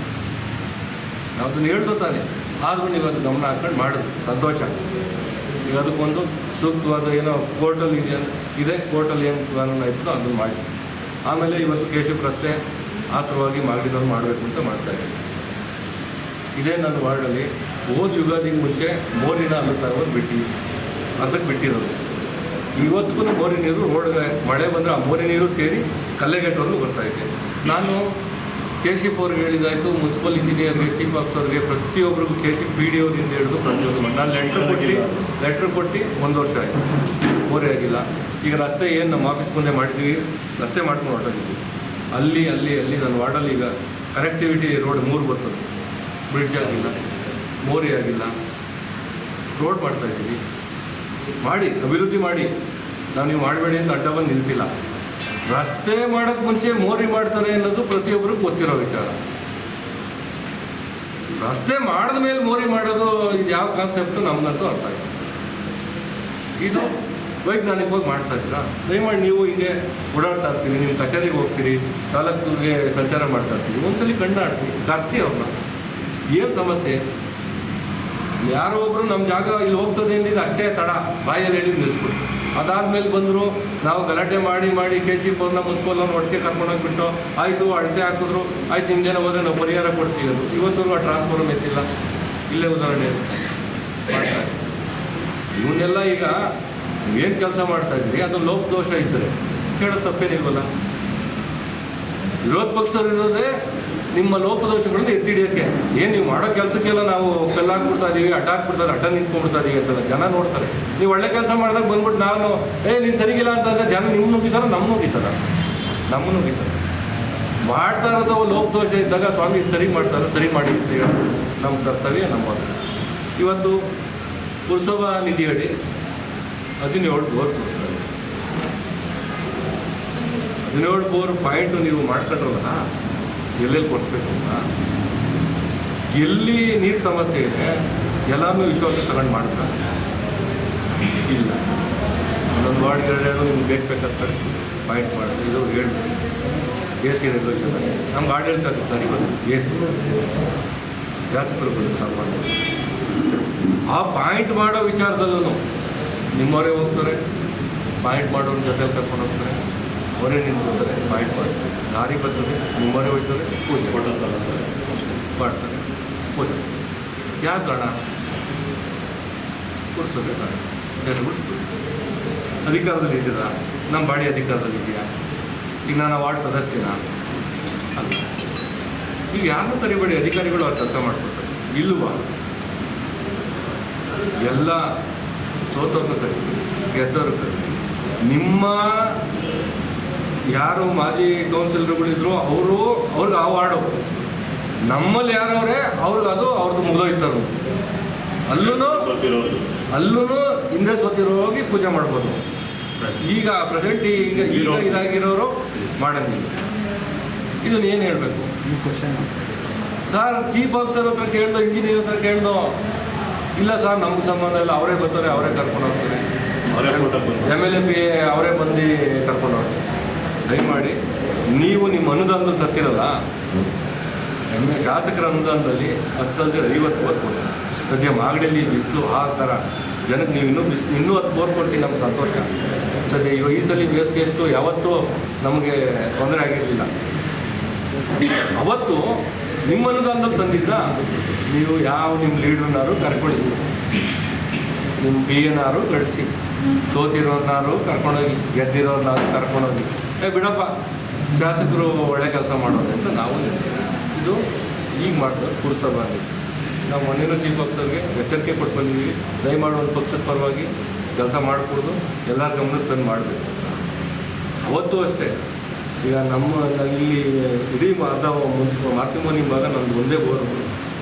ನಾವು ಅದನ್ನು ಹೇಳ್ದೋ ತಾನೆ. ಆದರೂ ನೀವು ಅದು ಗಮನ ಹಾಕೊಂಡು ಮಾಡೋದು ಸಂತೋಷ. ಈಗ ಅದಕ್ಕೊಂದು ಸೂಕ್ತವಾದ ಏನೋ ಕೋರ್ಟಲ್ಲಿ ಇದೆ, ಕೋರ್ಟಲ್ಲಿ ಏನು ಕಾನೂನು ಆಯಿತು ಅದನ್ನು ಮಾಡಿ. ಆಮೇಲೆ ಇವತ್ತು ಕೇಶವ ರಸ್ತೆ ಆತುರವಾಗಿ ಮಾರ್ಗದಲ್ಲಿ ಮಾಡಬೇಕು ಅಂತ ಮಾಡ್ತಾಯಿದ್ದೀನಿ. ಇದೇ ನನ್ನ ವಾರ್ಡಲ್ಲಿ ಹೋದ ಯುಗಾದಿಗೆ ಮುಂಚೆ ಮೋರಿನ ಅಲ್ಲೂ ಅದಕ್ಕೆ ಬಿಟ್ಟಿರೋದು. ಇವತ್ತಿಗೂ ಮೋರಿ ನೀರು ರೋಡ್ಗೆ ಮಳೆ ಬಂದರೆ ಆ ಮೋರಿ ನೀರು ಸೇರಿ ಕಲ್ಲೆಗೆಟ್ಟವರೆಗೂ ಬರ್ತಾಯಿದೆ. ನಾನು KCP ಅವ್ರಿಗೆ ಹೇಳಿದಾಯಿತು, ಮುನ್ಸಿಪಲ್ ಇಂಜಿನಿಯರ್ಗೆ, ಚೀಫ್ ಆಫೀಸರ್ಗೆ, ಪ್ರತಿಯೊಬ್ಬರಿಗೂ KCP BDOದಿಂದ ಹಿಡಿದು ಪ್ರತಿಯೊಬ್ಬರು ನಾನು ಲೆಟ್ರ್ ಕೊಟ್ಟು 1 ವರ್ಷ ಆಯಿತು, ಮೋರೆ ಆಗಿಲ್ಲ. ಈಗ ರಸ್ತೆ ಏನು ನಮ್ಮ ಆಫೀಸ್ ಮುಂದೆ ಮಾಡಿದ್ದೀವಿ, ರಸ್ತೆ ಮಾಡ್ಕೊಂಡು ಹೊರಟಿದ್ದೀವಿ. ಅಲ್ಲಿ ನನ್ನ ವಾರ್ಡಲ್ಲಿ ಈಗ ಕನೆಕ್ಟಿವಿಟಿ ರೋಡ್ 3 ಬರ್ತದೆ, ಬ್ರಿಡ್ಜ್ ಆಗಿಲ್ಲ, ಮೋರಿ ಆಗಿಲ್ಲ, ರೋಡ್ ಮಾಡ್ತಾಯಿದ್ದೀವಿ. ಮಾಡಿ, ಅಭಿವೃದ್ಧಿ ಮಾಡಿ. ನಾವು ನೀವು ಮಾಡಬೇಡಿ ಅಂತ ಅಡ್ಡ ಬಂದು ನಿಲ್ತಿಲ್ಲ. ರಸ್ತೆ ಮಾಡೋಕ್ಕೆ ಮುಂಚೆ ಮೋರಿ ಮಾಡ್ತಾರೆ ಅನ್ನೋದು ಪ್ರತಿಯೊಬ್ಬರಿಗೂ ಗೊತ್ತಿರೋ ವಿಚಾರ. ರಸ್ತೆ ಮಾಡಿದ ಮೇಲೆ ಮೋರಿ ಮಾಡೋದು ಇದು ಯಾವ ಕಾನ್ಸೆಪ್ಟು ನಮಗಂತೂ ಅರ್ಥ ಆಯಿತು. ಇದು ವೈಜ್ಞಾನಿಕವಾಗಿ ಮಾಡ್ತಾ ಇದ್ದೀರಾ? ದಯಮಾಡಿ ನೀವು ಹೀಗೆ ಓಡಾಡ್ತಾ ಇರ್ತೀವಿ, ನೀವು ಕಚೇರಿಗೆ ಹೋಗ್ತೀರಿ, ತಾಲೂಕಿಗೆ ಸಂಚಾರ ಮಾಡ್ತಾ ಇರ್ತೀವಿ, ಒಂದ್ಸಲಿ ಕಣ್ಣಾಡಿಸಿ ಕರೆಸಿ ಅವ್ರನ್ನ. ಏನು ಸಮಸ್ಯೆ? ಯಾರೋ ಒಬ್ಬರು ನಮ್ಮ ಜಾಗ ಇಲ್ಲಿ ಹೋಗ್ತದೆ ಅಂದಿದ್ದು ಅಷ್ಟೇ ತಡ ಬಾಯಲ್ಲಿ ಹೇಳಿ ನಿಲ್ಲಿಸ್ಬಿಟ್ಟು ಅದಾದಮೇಲೆ ಬಂದರು, ನಾವು ಗಲಾಟೆ ಮಾಡಿ ಕೆ ಸಿ ಅವ್ರನ್ನ ಮುನ್ಸಿಪಲ್ನ ಒಟ್ಟಿಗೆ ಕರ್ಕೊಂಡೋಗ್ಬಿಟ್ಟು ಆಯಿತು ಅಳತೆ ಹಾಕಿದ್ರು, ಆಯ್ತು ನಿಮ್ದೇನೋ ಹೋದರೆ ನಾವು ಪರಿಹಾರ ಕೊಡ್ತೀವಿ ಅದು. ಇವತ್ತೂ ಆ ಟ್ರಾನ್ಸ್ಫಾರ್ಮ್ ಎತ್ತಿಲ್ಲ. ಇಲ್ಲೇ ಉದಾಹರಣೆ ಮಾಡ್ತಾರೆ. ಇವನ್ನೆಲ್ಲ ಈಗ ಏನು ಕೆಲಸ ಮಾಡ್ತಾ ಇದ್ರಿ ಅದು ಲೋಪದೋಷ ಇದ್ದರೆ ಕೇಳೋ ತಪ್ಪೇನಿಲ್ವಲ್ಲ. ವಿರೋಧ ಪಕ್ಷದವ್ರು ಇರೋದೇ ನಿಮ್ಮ ಲೋಪದೋಷಗಳನ್ನ ಎತ್ತಿಡಿಯೋಕ್ಕೆ. ಏನು ನೀವು ಮಾಡೋ ಕೆಲಸಕ್ಕೆಲ್ಲ ನಾವು ಕಲ್ಲಾಕ್ಬಿಡ್ತಾ ಇದೀವಿ, ಅಡ್ಡ ನಿಂತ್ಕೊಂಡ್ಬಿಡ್ತಾ ಇದೀವಿ ಅಂತಲ್ಲ ಜನ ನೋಡ್ತಾರೆ. ನೀವು ಒಳ್ಳೆ ಕೆಲಸ ಮಾಡಿದಾಗ ಬಂದ್ಬಿಟ್ಟು ನಾನು ನೀನು ಸರಿಗಿಲ್ಲ ಅಂತಂದರೆ ಜನ ನಿಮ್ಮ ನುಗ್ಗಿತಾರೆ, ನಮ್ಮನ್ನು ನುಗ್ಗಿತಾರೆ. ಮಾಡ್ತಾ ಇರೋದು ಲೋಪದೋಷ ಇದ್ದಾಗ ಸ್ವಾಮಿ ಸರಿ ಮಾಡ್ತಾರೆ, ಸರಿ ಮಾಡಿ ಅಂತ ಹೇಳೋದು ನಮ್ಮ ಕರ್ತವ್ಯ, ನಮ್ಮ ಇವತ್ತು ಪುರಸಭಾ ನಿಧಿಯಡಿ 17 ಬೋರ್ ಕೊಡಿಸ್ತಾರೆ. 17 ಬೋರ್ ಪಾಯಿಂಟು ನೀವು ಮಾಡ್ಕೊಂಡ್ರಲ್ಲ, ಎಲ್ಲೆಲ್ಲಿ ಕೊಡಿಸ್ಬೇಕು ಅಂತ. ಎಲ್ಲಿ ನೀರು ಸಮಸ್ಯೆ ಇದೆ ಎಲ್ಲಾನು ವಿಶ್ವಾಸ ತಗೊಂಡು ಮಾಡ್ತಾರೆ. ಇಲ್ಲ ಒಂದೊಂದು ವಾರ್ಡ್ 2 ನಿಮ್ಗೆ ಬೇಕಾಗ್ತಾರೆ ಪಾಯಿಂಟ್ ಮಾಡಿ ಇದು ಹೇಳ್ಬೇಕು. AC ರೆಗ್ಯುಲೇಷನ್ ನಮ್ಗೆ ಆಡಳಿತ ಇರ್ತಾರೆ. ಇವತ್ತು AC ಶಾಸಕರು ಸಾಮಾನ್ಯ ಆ ಪಾಯಿಂಟ್ ಮಾಡೋ ವಿಚಾರದಲ್ಲೂ ನಿಮ್ಮವರೇ ಹೋಗ್ತಾರೆ, ಪಾಯಿಂಟ್ ಮಾಡೋರ ಜೊತೆಲಿ ಕರ್ಕೊಂಡು ಹೋಗ್ತಾರೆ, ಅವರೇ ನಿಂತ್ಕೊಳ್ತಾರೆ, ಪಾಯಿಂಟ್ ಮಾಡ್ತಾರೆ. ದಾರಿ ಬರ್ತದೆ, ನಿಮ್ಮವರೇ ಹೋಗ್ತಾರೆ, ಪೂಜೆ ಮಾಡ್ತಾರೆ, ಪೂಜೆ. ಯಾಕೆ ಕಾರಣ? ಕೊಡಿಸೋದೇ ಕಾರಣ. ಜನಗಳು ಅಧಿಕಾರದಲ್ಲಿ ಇದ್ದೀರಾ, ನಮ್ಮ ಬಾಡಿ ಅಧಿಕಾರದಲ್ಲಿ ಇದೆಯಾ? ಈಗ ನಾನು ವಾರ್ಡ್ ಸದಸ್ಯನ ಅಲ್ಲ. ಈಗ ಯಾರನ್ನೂ ಕರಿಬೇಡಿ, ಅಧಿಕಾರಿಗಳು ಅವ್ರು ಕೆಲಸ ಮಾಡ್ಕೊಡ್ತಾರೆ. ಇಲ್ವಾ? ಎಲ್ಲ ಸೋತವ್ರನ್ನ ಕರಿ, ಗೆದ್ದವ್ರು ಕರಿ. ನಿಮ್ಮ ಯಾರು ಮಾಜಿ ಕೌನ್ಸಿಲರ್ಗಳಿದ್ರು ಅವ್ರಿಗೆ ಆ ವಾರ್ಡು, ನಮ್ಮಲ್ಲಿ ಯಾರವ್ರೆ ಅವ್ರಿಗೆ ಅದು ಅವ್ರದ್ದು ಮುಗಿದೋಯ್ತಾರೆ. ಅಲ್ಲೂ ಹಿಂದೆ ಸೋತಿರೋ ಹೋಗಿ ಪೂಜೆ ಮಾಡ್ಬೋದು. ಈಗ ಪ್ರೆಸೆಂಟ್ ಈಗ ಇದಾಗಿರೋರು ಮಾಡಂಗಿಲ್ಲ. ಇದನ್ನು ಏನು ಹೇಳಬೇಕು ಸರ್? ಚೀಫ್ ಆಫೀಸರ್ ಹತ್ರ ಕೇಳ್ದೋ, ಇಂಜಿನಿಯರ್ ಹತ್ರ ಕೇಳ್ದೋ, ಇಲ್ಲ ಸರ್ ನಮ್ಗೆ ಸಂಬಂಧ ಇಲ್ಲ, ಅವರೇ ಬರ್ತಾರೆ, ಅವರೇ ಕರ್ಕೊಂಡು ಹೋಗ್ತಾರೆ, MLA ಅವರೇ ಬಂದು ಕರ್ಕೊಂಡು ಹೋಗ್ತಾರೆ. ದಯಮಾಡಿ ನೀವು ನಿಮ್ಮ ಅನುದಾನದಲ್ಲಿ ತರ್ತಿರಲ್ಲ, ಶಾಸಕರ ಅನುದಾನದಲ್ಲಿ 10 ಬೋರ್ ಕೊಡಿಸಿ. ಸದ್ಯ ಮಾಗಡಿಯಲ್ಲಿ ಬಿಸಿಲು ಆ ಥರ ಜನಕ್ಕೆ ನೀವು ಇನ್ನೂ 10 ಬೋರ್ ಕೊಡಿಸಿ, ನಮ್ಗೆ ಸಂತೋಷ. ಸದ್ಯ ಈ ಸಲ ಬೇಸಿಗೆ ಎಷ್ಟು ಯಾವತ್ತೂ ನಮಗೆ ತೊಂದರೆ ಆಗಿರಲಿಲ್ಲ. ಅವತ್ತು ನಿಮ್ಮ ಅನುದಾನದಲ್ಲಿ ತಂದಿದ್ದ ನೀವು ನಿಮ್ಮ ಲೀಡ್ರನ್ನಾರು ಕರ್ಕೊಂಡಿದ್ದೀವಿ, ನಿಮ್ಮ PNರು ಕಳಿಸಿ, ಸೋತಿರೋರ್ನಾರು ಕರ್ಕೊಂಡೋಗಿ, ಗೆದ್ದಿರೋರ್ನಾರು ಕರ್ಕೊಂಡೋಗಿ. ಬಿಡಪ್ಪ ಶಾಸಕರು ಒಳ್ಳೆ ಕೆಲಸ ಮಾಡೋದು ಅಂತ ನಾವು ಇದು ಈಗ ಮಾಡ್ತಾರೆ. ಪುರಸಭಾಗೆ ನಾವು ಮೊನ್ನೆನೂ ಚೀಫ್ ಆಫೀಸರ್ಗೆ ಎಚ್ಚರಿಕೆ ಕೊಟ್ಟು ಬಂದಿದ್ದೀವಿ. ದಯಮಾಡಿ ಒಂದು ಪಕ್ಷದ ಪರವಾಗಿ ಕೆಲಸ ಮಾಡಿಕೊಡೋದು ಎಲ್ಲರ ಗಮನಕ್ಕೆ ತಂದು ಮಾಡಬೇಕು. ಅವತ್ತು ಅಷ್ಟೇ. ಈಗ ಇಲ್ಲಿ ಇಡೀ ಮಾರ್ತಿಮೋನಿ ಭಾಗ ನಮ್ಮದು ಒಂದೇ ಬೋರ್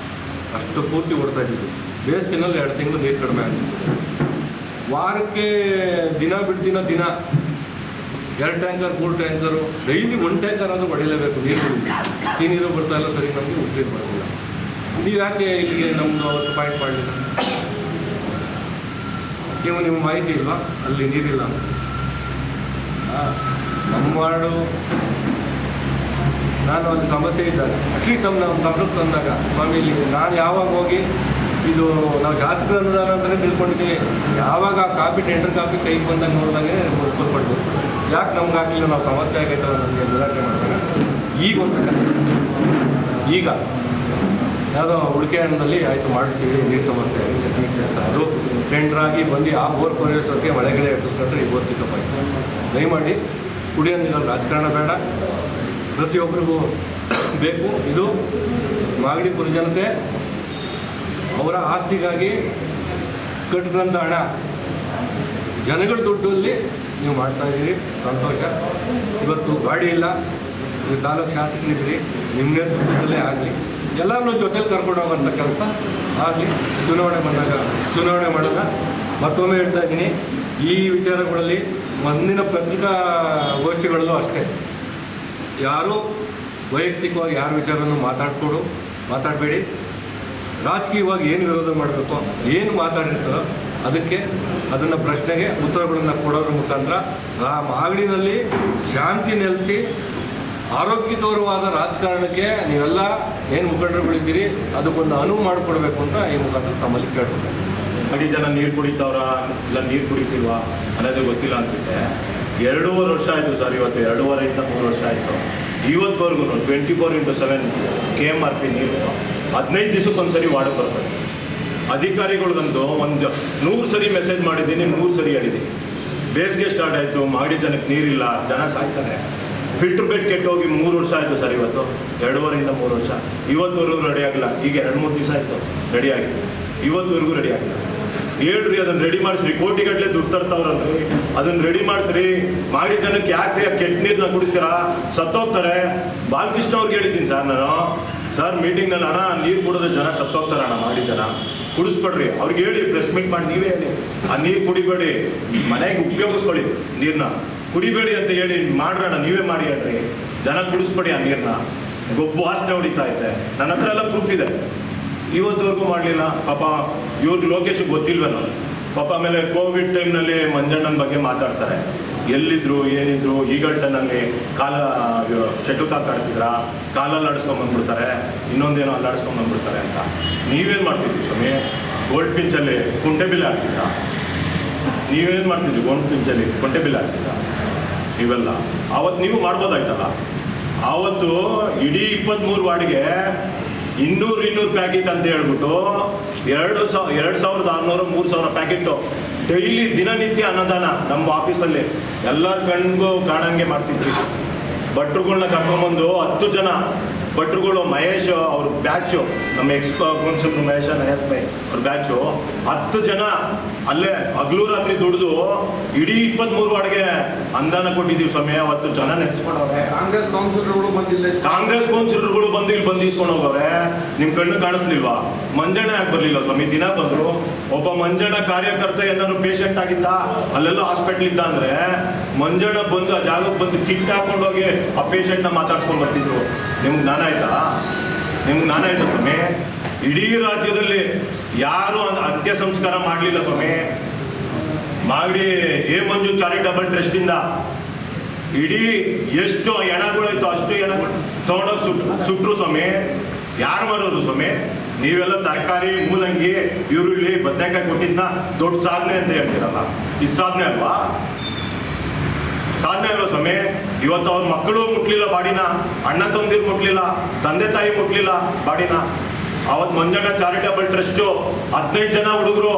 ಅಷ್ಟು ಪೂರ್ತಿ ಓಡ್ತಾ ಇದ್ದೀವಿ. ಬೇಸಿಗೆನಲ್ಲಿ 2 ತಿಂಗಳು ನೀರು ಕಡಿಮೆ ಆಗಿದೆ. ವಾರಕ್ಕೆ ದಿನ 2 ಟ್ಯಾಂಕರ್ 3 ಟ್ಯಾಂಕರು ಡೈಲಿ 1 ಟ್ಯಾಂಕರ್ ಆದರೂ ಹೊಡಿಲೇಬೇಕು ನೀರು. ಈ ನೀರು ಬರ್ತಾ ಇಲ್ಲ, ಸರಿ ನಮಗೆ ಉಪಯೋಗ ಮಾಡೋದಿಲ್ಲ. ನೀವು ಯಾಕೆ ಇಲ್ಲಿಗೆ ನಮ್ಮದು ಅವತ್ತು ಪಾಯಿಂಟ್ ಮಾಡಲಿಲ್ಲ? ನಿಮ್ಮ ಮಾಹಿತಿ ಇಲ್ವಾ ಅಲ್ಲಿ ನೀರಿಲ್ಲ? ನಮ್ಮ ವಾರ್ಡು ನಾನು ಅಲ್ಲಿ ಸಮಸ್ಯೆ ಇದ್ದಾಗ ಅಟ್ಲೀಸ್ಟ್ ನಮ್ಮ ಗಮನಕ್ಕೆ ತಂದಾಗ, ಸ್ವಾಮಿ ಇಲ್ಲಿ ನಾನು ಯಾವಾಗ ಹೋಗಿ ಇದು ನಾವು ಶಾಸಕರ ಅನುದಾನ ಅಂತಲೇ ತಿಳ್ಕೊಂಡಿದ್ದೀವಿ, ಯಾವಾಗ ಆ ಕಾಪಿ ಟೆಂಡರ್ ಕಾಪಿ ಕೈಗೆ ಬಂದಾಗ ನೋಡಿದಾಗೆ ಮುನ್ಸಿಪಲ್ ಯಾಕೆ ನಮ್ಗೆ ಆಗಲಿಲ್ಲ, ನಾವು ಸಮಸ್ಯೆ ಆಗೈತಲ್ಲ ನಮಗೆ ನಿರಾಕರಣೆ ಮಾಡ್ತಾರೆ. ಈಗ ಈಗ ಯಾವುದೋ ಉಳಿಕೆ ಹಣ್ಣಲ್ಲಿ ಆಯಿತು ಮಾಡಿಸ್ತೀವಿ, ನೀರು ಸಮಸ್ಯೆ ಆಗಿದೆ ನೀರು ಅಂತ ಅದು ಟೆಂಡ್ರಾಗಿ ಬಂದು ಆ ಬೋರ್ ಕೊರೆಯೋಷ್ಟೊತ್ತಿಗೆ ಮಳೆಗಳೇ ಎಟ್ಟಿಸ್ಕೊಂಡ್ರೆ ಈ ಬೋರ್ ಪಿಕಪ್ ಆಯಿತು. ದಯಮಾಡಿ ಕುಡಿಯೋ ನೀರಲ್ಲಿ ರಾಜಕಾರಣ ಬೇಡ, ಪ್ರತಿಯೊಬ್ಬರಿಗೂ ಬೇಕು. ಇದು ಮಾಗಡಿಪುರ ಜನತೆ ಅವರ ಆಸ್ತಿಗಾಗಿ ಕಟ್ಟಿದಂಥ ಹಣ, ಜನಗಳ ದುಡ್ಡಲ್ಲಿ ನೀವು ಮಾಡ್ತಾಯಿದ್ದೀರಿ, ಸಂತೋಷ. ಇವತ್ತು ಗಾಡಿ ಇಲ್ಲ, ನೀವು ತಾಲೂಕು ಶಾಸಕರಿದ್ದೀರಿ, ನಿಮ್ಮ ನೇತೃತ್ವದಲ್ಲೇ ಆಗಲಿ, ಎಲ್ಲರನ್ನೂ ಜೊತೆಲಿ ಕರ್ಕೊಂಡು ಹೋಗೋಂಥ ಕೆಲಸ ಆಗಲಿ. ಚುನಾವಣೆ ಮಾಡೋಣ. ಮತ್ತೊಮ್ಮೆ ಹೇಳ್ತಾ ಇದ್ದೀನಿ, ಈ ವಿಚಾರಗಳಲ್ಲಿ ಮುಂದಿನ ಪತ್ರಿಕಾಗೋಷ್ಠಿಗಳಲ್ಲೂ ಅಷ್ಟೇ ಯಾರೂ ವೈಯಕ್ತಿಕವಾಗಿ ಯಾರ ವಿಚಾರನೂ ಮಾತಾಡಬೇಡಿ. ರಾಜಕೀಯವಾಗಿ ಏನು ವಿರೋಧ ಮಾಡಬೇಕು, ಏನು ಮಾತಾಡಿರ್ತಾರೋ ಅದನ್ನು ಪ್ರಶ್ನೆಗೆ ಉತ್ತರಗಳನ್ನು ಕೊಡೋದ್ರ ಮುಖಾಂತರ ಆ ಮಾಗಡಿನಲ್ಲಿ ಶಾಂತಿ ನೆಲೆಸಿ ಆರೋಗ್ಯಕರವಾದ ರಾಜಕಾರಣಕ್ಕೆ ನೀವೆಲ್ಲ ಏನು ಮುಖಂಡರುಗಳಿದ್ದೀರಿ ಅದಕ್ಕೊಂದು ಅನುವು ಮಾಡಿಕೊಡ್ಬೇಕು ಅಂತ ಈ ಮುಖಾಂತರ ತಮ್ಮಲ್ಲಿ ಕೇಳ್ಕೊಳ್ತಾರೆ. ಅಡಿ ಜನ ನೀರು ಕುಡಿತಾವ್ರ ಇಲ್ಲ ನೀರು ಕುಡಿತಿಲ್ವಾ ಅನ್ನೋದೇ ಗೊತ್ತಿಲ್ಲ ಅನಿಸುತ್ತೆ. 2.5 ವರ್ಷ ಆಯಿತು ಸರ್, ಇವತ್ತು 2.5 3 ವರ್ಷ ಆಯಿತು. ಇವತ್ತುವರೆಗೂ 24/7 KMRP ನೀರು 15 ದಿವಸಕ್ಕೊಂದ್ಸರಿ ವಾರ್ಡ್ ಬರ್ತದೆ. ಅಧಿಕಾರಿಗಳಿಗಂತೂ ಒಂದು 100 ಸರಿ ಮೆಸೇಜ್ ಮಾಡಿದ್ದೀನಿ, 100 ಸರಿ ಹೇಳಿದ್ದೀನಿ. ಬೇಸಿಗೆ ಸ್ಟಾರ್ಟ್ ಆಯಿತು, ಮಾಡಿ ಜನಕ್ಕೆ ನೀರಿಲ್ಲ, ಜನ ಸಾಯ್ತಾರೆ. ಫಿಲ್ಟ್ರ್ ಬೆಡ್ ಕೆಟ್ಟೋಗಿ 3 ವರ್ಷ ಆಯಿತು ಸರ್, ಇವತ್ತು 2.5 3 ವರ್ಷ. ಇವತ್ತುವರೆಗೂ ರೆಡಿ ಆಗಿಲ್ಲ. ಈಗ 2-3 ದಿವಸ ಆಯಿತು ರೆಡಿಯಾಗಿ, ಇವತ್ತುವರೆಗೂ ರೆಡಿ ಆಗಿಲ್ಲ. ಹೇಳ್ರಿ ಅದನ್ನು ರೆಡಿ ಮಾಡಿಸ್ರಿ, ಕೋಟಿಗಟ್ಟಲೆ ದುಡ್ಡು ತರ್ತಾವ್ರಲ್ರಿ, ಅದನ್ನು ರೆಡಿ ಮಾಡಿಸ್ರಿ. ಮಾಡಿ ಜನಕ್ಕೆ ಯಾಕ್ರಿ ಆ ಕೆಟ್ಟ ನೀರನ್ನ ಕುಡಿಸ್ತೀರಾ, ಸತ್ತೋಗ್ತಾರೆ. ಬಾಲಕೃಷ್ಣ ಅವ್ರಿಗೆ ಹೇಳಿದ್ದೀನಿ ಸರ್ ನಾನು, ಸರ್ ಮೀಟಿಂಗ್ನಲ್ಲಿ ಅಣ್ಣ ನೀರು ಕುಡಿದ್ರೆ ಜನ ಸತ್ತೋಗ್ತಾರೆ ಅಣ್ಣ, ಮಾಡಿ ಜನ ಕುಡಿಸ್ಬೇಡ್ರಿ. ಅವ್ರಿಗೆ ಹೇಳಿ, ಪ್ರೆಸ್ ಮೀಟ್ ಮಾಡಿ ನೀವೇ ಹೇಳಿ, ಆ ನೀರು ಕುಡಿಬೇಡಿ, ಮನೆಗೆ ಉಪಯೋಗಿಸ್ಕೊಳ್ಳಿ, ನೀರನ್ನ ಕುಡಿಬೇಡಿ ಅಂತ ಹೇಳಿ ಮಾಡ್ರಣ್ಣ, ನೀವೇ ಮಾಡಿ ಹೇಳ್ರಿ, ಜನ ಕುಡಿಸ್ಬೇಡಿ ಆ ನೀರನ್ನ. ಗೊಬ್ಬು ವಾಸನೆ ಹೊಡಿತಾ ಇದೆ, ನನ್ನ ಹತ್ರ ಎಲ್ಲ ಪ್ರೂಫ್ ಇದೆ. ಇವತ್ತುವರೆಗೂ ಮಾಡಲಿಲ್ಲ ಪಾಪ. ಇವ್ರಿಗೆ ಲೋಕೇಶ್ಗೆ ಗೊತ್ತಿಲ್ವೇನೋ ಪಾಪ. ಆಮೇಲೆ ಕೋವಿಡ್ ಟೈಮ್ನಲ್ಲಿ ಮಂಜಣ್ಣನ ಬಗ್ಗೆ ಮಾತಾಡ್ತಾರೆ, ಎಲ್ಲಿದ್ರು ಏನಿದ್ರು ಈಗಲ್ಟನಲ್ಲಿ ಕಾಲ ಶಟಲ್ ಕಾಕ್ ಆಡ್ತಿದ್ರ, ಕಾಲಲ್ಲಿ ಆಡಿಸ್ಕೊಂಬಂದ್ಬಿಡ್ತಾರೆ, ಇನ್ನೊಂದೇನೋ ಅಲ್ಲಿ ಆಡಿಸ್ಕೊಂಬಂದ್ಬಿಡ್ತಾರೆ ಅಂತ. ನೀವೇನು ಮಾಡ್ತಿದ್ವಿ ಸ್ವಾಮಿ? ಗೋಲ್ಡ್ ಪಿಂಚಲ್ಲಿ ಕುಂಟೆ ಬಿಲ್ ಹಾಕ್ತಿದ್ರ? ನೀವೇನು ಮಾಡ್ತಿದ್ವಿ ಗೋಲ್ಡ್ ಪಿಂಚಲ್ಲಿ ಕುಂಟೆ ಬಿಲ್ ಹಾಕ್ತಿದ್ರ? ಇವೆಲ್ಲ ಆವತ್ತು ನೀವು ಮಾಡ್ಬೋದಾಯ್ತಲ್ಲ. ಆವತ್ತು ಇಡೀ 23 ವಾರ್ಡ್ಗೆ 200 ಪ್ಯಾಕೆಟ್ ಅಂತ ಹೇಳ್ಬಿಟ್ಟು 2,600 3,000 ಪ್ಯಾಕೆಟು ಡೈಲಿ ದಿನನಿತ್ಯ ಅನ್ನದಾನ ನಮ್ಮ ಆಫೀಸಲ್ಲಿ ಎಲ್ಲರ ಕಣ್ಗೂ ಕಾಣಂಗೆ ಮಾಡ್ತಿದ್ವಿ. ಭಟ್ರುಗಳ್ನ ಕರ್ಕೊಂಬಂದು 10 ಜನ ಭಟ್ರುಗಳು, ಮಹೇಶ್ ಅವ್ರ ಬ್ಯಾಚು, ನಮ್ಮ ಕೌನ್ಸಿಲರ್ ಮಹೇಶ್ ನಯಸ್ ಬೈ ಅವ್ರ ಬ್ಯಾಚು 10 ಜನ ಅಲ್ಲೇ ಹಗಲು ರಾತ್ರಿ ದುಡಿದು ಇಡೀ 23 ವಾರ್ಡ್ಗೆ ಅನುದಾನ ಕೊಟ್ಟಿದ್ದೀವಿ ಸ್ವಾಮಿ. ಅವತ್ತು ಜನ ನೆನೆಸ್ಕೊಂಡವ್ರೆ. ಕಾಂಗ್ರೆಸ್ ಕೌನ್ಸಿಲರ್ಗಳು ಬಂದಿಲ್ಲ, ಕಾಂಗ್ರೆಸ್ ಕೌನ್ಸಿಲರ್ಗಳು ಬಂದು ಇಲ್ಲಿ ಬಂದು ಇಸ್ಕೊಂಡು ಹೋಗವ್ರೆ. ನಿಮ್ಮ ಕಣ್ಣು ಕಾಣಿಸ್ಲಿಲ್ವಾ? ಮಂಜಣ್ಣ ಯಾಕೆ ಬರಲಿಲ್ಲ ಸ್ವಾಮಿ? ದಿನ ಬಂದರು. ಒಬ್ಬ ಮಂಜಣ್ಣ ಕಾರ್ಯಕರ್ತ ಏನಾದ್ರು ಪೇಷಂಟ್ ಆಗಿದ್ದ, ಅಲ್ಲೆಲ್ಲ ಹಾಸ್ಪಿಟ್ಲ್ ಇದ್ದ ಅಂದರೆ ಮಂಜಣ್ಣ ಬಂದು ಆ ಜಾಗಕ್ಕೆ ಬಂದು ಕಿಟ್ ಹಾಕೊಂಡೋಗಿ ಆ ಪೇಷಂಟ್ನ ಮಾತಾಡ್ಸ್ಕೊಂಡು ಬರ್ತಿದ್ರು. ನಿಮ್ಗೆ ಜ್ಞಾನ ಆಯ್ತಾ? ನಿಮ್ಗೆ ಜ್ಞಾನ ಆಯ್ತಾ ಸ್ವಾಮಿ? ಇಡೀ ರಾಜ್ಯದಲ್ಲಿ ಯಾರು ಅಂತ್ಯ ಸಂಸ್ಕಾರ ಮಾಡಲಿಲ್ಲ ಸ್ವಾಮಿ. ಮಾಗಡಿ ಎ ಮಂಜು ಚಾರಿಟಬಲ್ ಟ್ರಸ್ಟಿಂದ ಇಡೀ ಎಷ್ಟು ಎಣಗಳಾಯ್ತು ಅಷ್ಟು ಎಣಗಳು ತೊಗೊಂಡೋಗಿ ಸುಟ್ರು ಸ್ವಾಮಿ. ಯಾರು ಮಾಡೋದು ಸ್ವಾಮಿ? ನೀವೆಲ್ಲ ತರಕಾರಿ, ಮೂಲಂಗಿ, ಈರುಳ್ಳಿ, ಬದನೆಕಾಯಿ ಕೊಟ್ಟಿದ್ನ ದೊಡ್ಡ ಸಾಧನೆ ಅಂತ ಹೇಳ್ತೀರಲ್ಲ, ಇದು ಸಾಧನೆ ಅಲ್ವಾ? ಸಾಧನೆ ಅಲ್ವಾ ಸ್ವಾಮಿ? ಇವತ್ತು ಅವ್ರ ಮಕ್ಕಳು ಮುಟ್ಲಿಲ್ಲ ಬಾಡಿನ, ಅಣ್ಣ ತಂದಿರು ಮುಟ್ಲಿಲ್ಲ, ತಂದೆ ತಾಯಿ ಮುಟ್ಲಿಲ್ಲ ಬಾಡಿನ. ಅವತ್ತು ಮಂಜಣ್ಣ ಚಾರಿಟಬಲ್ ಟ್ರಸ್ಟು 15 ಜನ ಹುಡುಗರು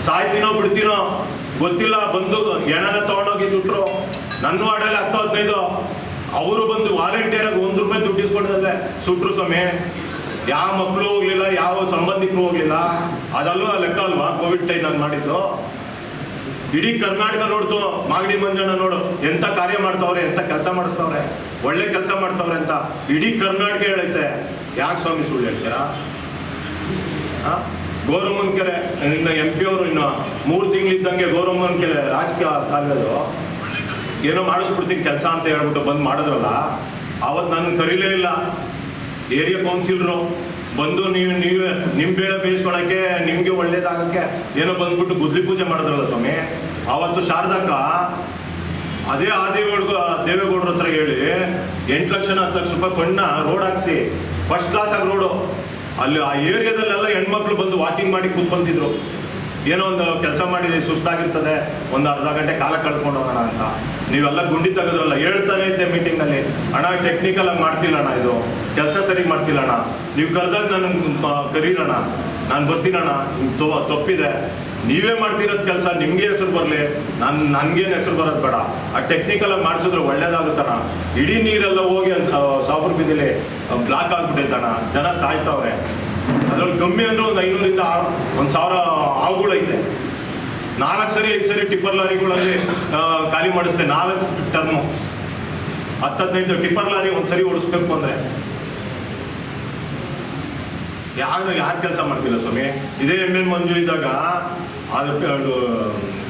ಸಾಯ್ತೀನೋ ಬಿಡ್ತೀನೋ ಗೊತ್ತಿಲ್ಲ, ಬಂದು ಎಣನ ತೊಗೊಂಡೋಗಿ ಸುಟ್ರು. ನನ್ನ ವಾರ್ಡಲ್ಲಿ 10-15 ಅವರು ಬಂದು ವಾಲಂಟಿಯರಾಗಿ ₹1 ದುಡ್ಡು ಇಸ್ಕೊಂಡಲ್ಲೇ ಸುಟ್ರು ಸ್ವಾಮಿ. ಯಾವ ಮಕ್ಕಳು ಹೋಗ್ಲಿಲ್ಲ, ಯಾವ ಸಂಬಂಧಿಕರು ಹೋಗ್ಲಿಲ್ಲ. ಅದಲ್ವಾ ಲೆಕ್ಕ ಅಲ್ವಾ ಕೋವಿಡ್ ಟೈಮ್ನಲ್ಲಿ ಮಾಡಿದ್ದು? ಇಡೀ ಕರ್ನಾಟಕ ನೋಡ್ತು ಮಾಗಡಿ ಮಂಜಣ್ಣ ನೋಡು ಎಂಥ ಕಾರ್ಯ ಮಾಡ್ತಾವ್ರೆ, ಎಂಥ ಕೆಲಸ ಮಾಡಿಸ್ತವ್ರೆ, ಒಳ್ಳೆ ಕೆಲಸ ಮಾಡ್ತಾವ್ರೆ ಅಂತ ಇಡೀ ಕರ್ನಾಟಕ ಹೇಳುತ್ತೆ. ಯಾಕೆ ಸ್ವಾಮಿ ಸುಳ್ಳು ಹೇಳ್ತೀರಾ? ಗೌರಮ್ಮನ ಕೆರೆ ಇನ್ನು MP ಅವರು ಇನ್ನು 3 ತಿಂಗಳಿದ್ದಂಗೆ ಗೌರಮ್ಮನ ಕೆರೆ ರಾಜಕೀಯ ಕಾಲದ್ದು ಏನೋ ಮಾಡಿಸ್ಬಿಡ್ತೀನಿ ಕೆಲಸ ಅಂತ ಹೇಳ್ಬಿಟ್ಟು ಬಂದು ಮಾಡಿದ್ರಲ್ಲ, ಆವತ್ತು ನಾನು ಕರೀಲೇ ಇಲ್ಲ. ಏರಿಯಾ ಕೌನ್ಸಿಲರು ಬಂದು ನೀವು ನಿಮ್ಮ ಬೇಳೆ ಬೇಯಿಸ್ಕೊಳಕ್ಕೆ, ನಿಮಗೆ ಒಳ್ಳೇದಾಗಕ್ಕೆ ಏನೋ ಬಂದ್ಬಿಟ್ಟು ಗುದ್ಲಿ ಪೂಜೆ ಮಾಡಿದ್ರಲ್ಲ ಸ್ವಾಮಿ. ಆವತ್ತು ಶಾರದಕ್ಕ ಅದೇ ದೇವೇಗೌಡರ ಹತ್ರ ಹೇಳಿ 8 ಲಕ್ಷ 10 ಲಕ್ಷ ರೂಪಾಯಿ ಫಂಡ್ನ ರೋಡ್ ಹಾಕಿಸಿ ಫಸ್ಟ್ ಕ್ಲಾಸ್ ಆಗಿ ರೋಡು ಅಲ್ಲಿ ಆ ಏರಿಯಾದಲ್ಲೆಲ್ಲ ಹೆಣ್ಮಕ್ಳು ಬಂದು ವಾಕಿಂಗ್ ಮಾಡಿ ಕೂತ್ಕೊಂತಿದ್ರು. ಏನೋ ಒಂದು ಕೆಲಸ ಮಾಡಿ ಸುಸ್ತಾಗಿರ್ತದೆ, ಒಂದು ಅರ್ಧ ಗಂಟೆ ಕಾಲ ಕಳ್ಕೊಂಡು ಹೋಗೋಣ ಅಂತ. ನೀವೆಲ್ಲ ಗುಂಡಿ ತೆಗೆದ್ರಲ್ಲ, ಹೇಳ್ತಾನೆ ಇದ್ದೆ ಮೀಟಿಂಗ್ನಲ್ಲಿ, ಅಣ್ಣ ಟೆಕ್ನಿಕಲ್ ಆಗಿ ಮಾಡ್ತಿಲ್ಲ ಅಣ್ಣ, ಇದು ಕೆಲಸ ಸರಿ ಮಾಡ್ತಿಲ್ಲ ಅಣ್ಣ, ನೀವು ಕರೆದಾಗ ನನಗೆ ಕರೀರಣ್ಣ, ನಾನು ಬರ್ತೀನಣ್ಣ, ತಪ್ಪಿದೆ, ನೀವೇ ಮಾಡ್ತಿರೋದು ಕೆಲಸ, ನಿಮಗೆ ಹೆಸರು ಬರಲಿ, ನನಗೇನು ಹೆಸರು ಬರೋದು ಬೇಡ, ಆ ಟೆಕ್ನಿಕಲ್ ಆಗಿ ಮಾಡಿಸಿದ್ರೆ ಒಳ್ಳೇದಾಗುತ್ತಣ್ಣ. ಇಡೀ ನೀರೆಲ್ಲ ಹೋಗಿ ಸಾಬರ್ ಬೀದಿಲಿ ಬ್ಲಾಕ್ ಆಗಿಬಿಟ್ಟೈತಣ್ಣ, ಜನ ಸಾಯ್ತವ್ರೆ. ಅದ್ರಲ್ಲಿ ಕಮ್ಮಿ ಅಂದ್ರೆ ಒಂದು 500ರಿಂದ 1,000 ಹಾವುಗಳೈತೆ. 4 ಸರಿ 5 ಸರಿ ಟಿಪ್ಪರ್ ಲಾರಿಗಳಲ್ಲಿ ಖಾಲಿ ಮಾಡಿಸ್ತೆ. 4 ಟರ್ಮು 10-15 ಟಿಪ್ಪರ್ ಲಾರಿ ಒಂದ್ಸರಿ ಓಡಿಸ್ಬೇಕು ಅಂದರೆ ಯಾರು ಕೆಲಸ ಮಾಡ್ತಿಲ್ಲ ಸ್ವಾಮಿ. ಇದೇ MN ಮಂಜು ಇದ್ದಾಗ ಅದು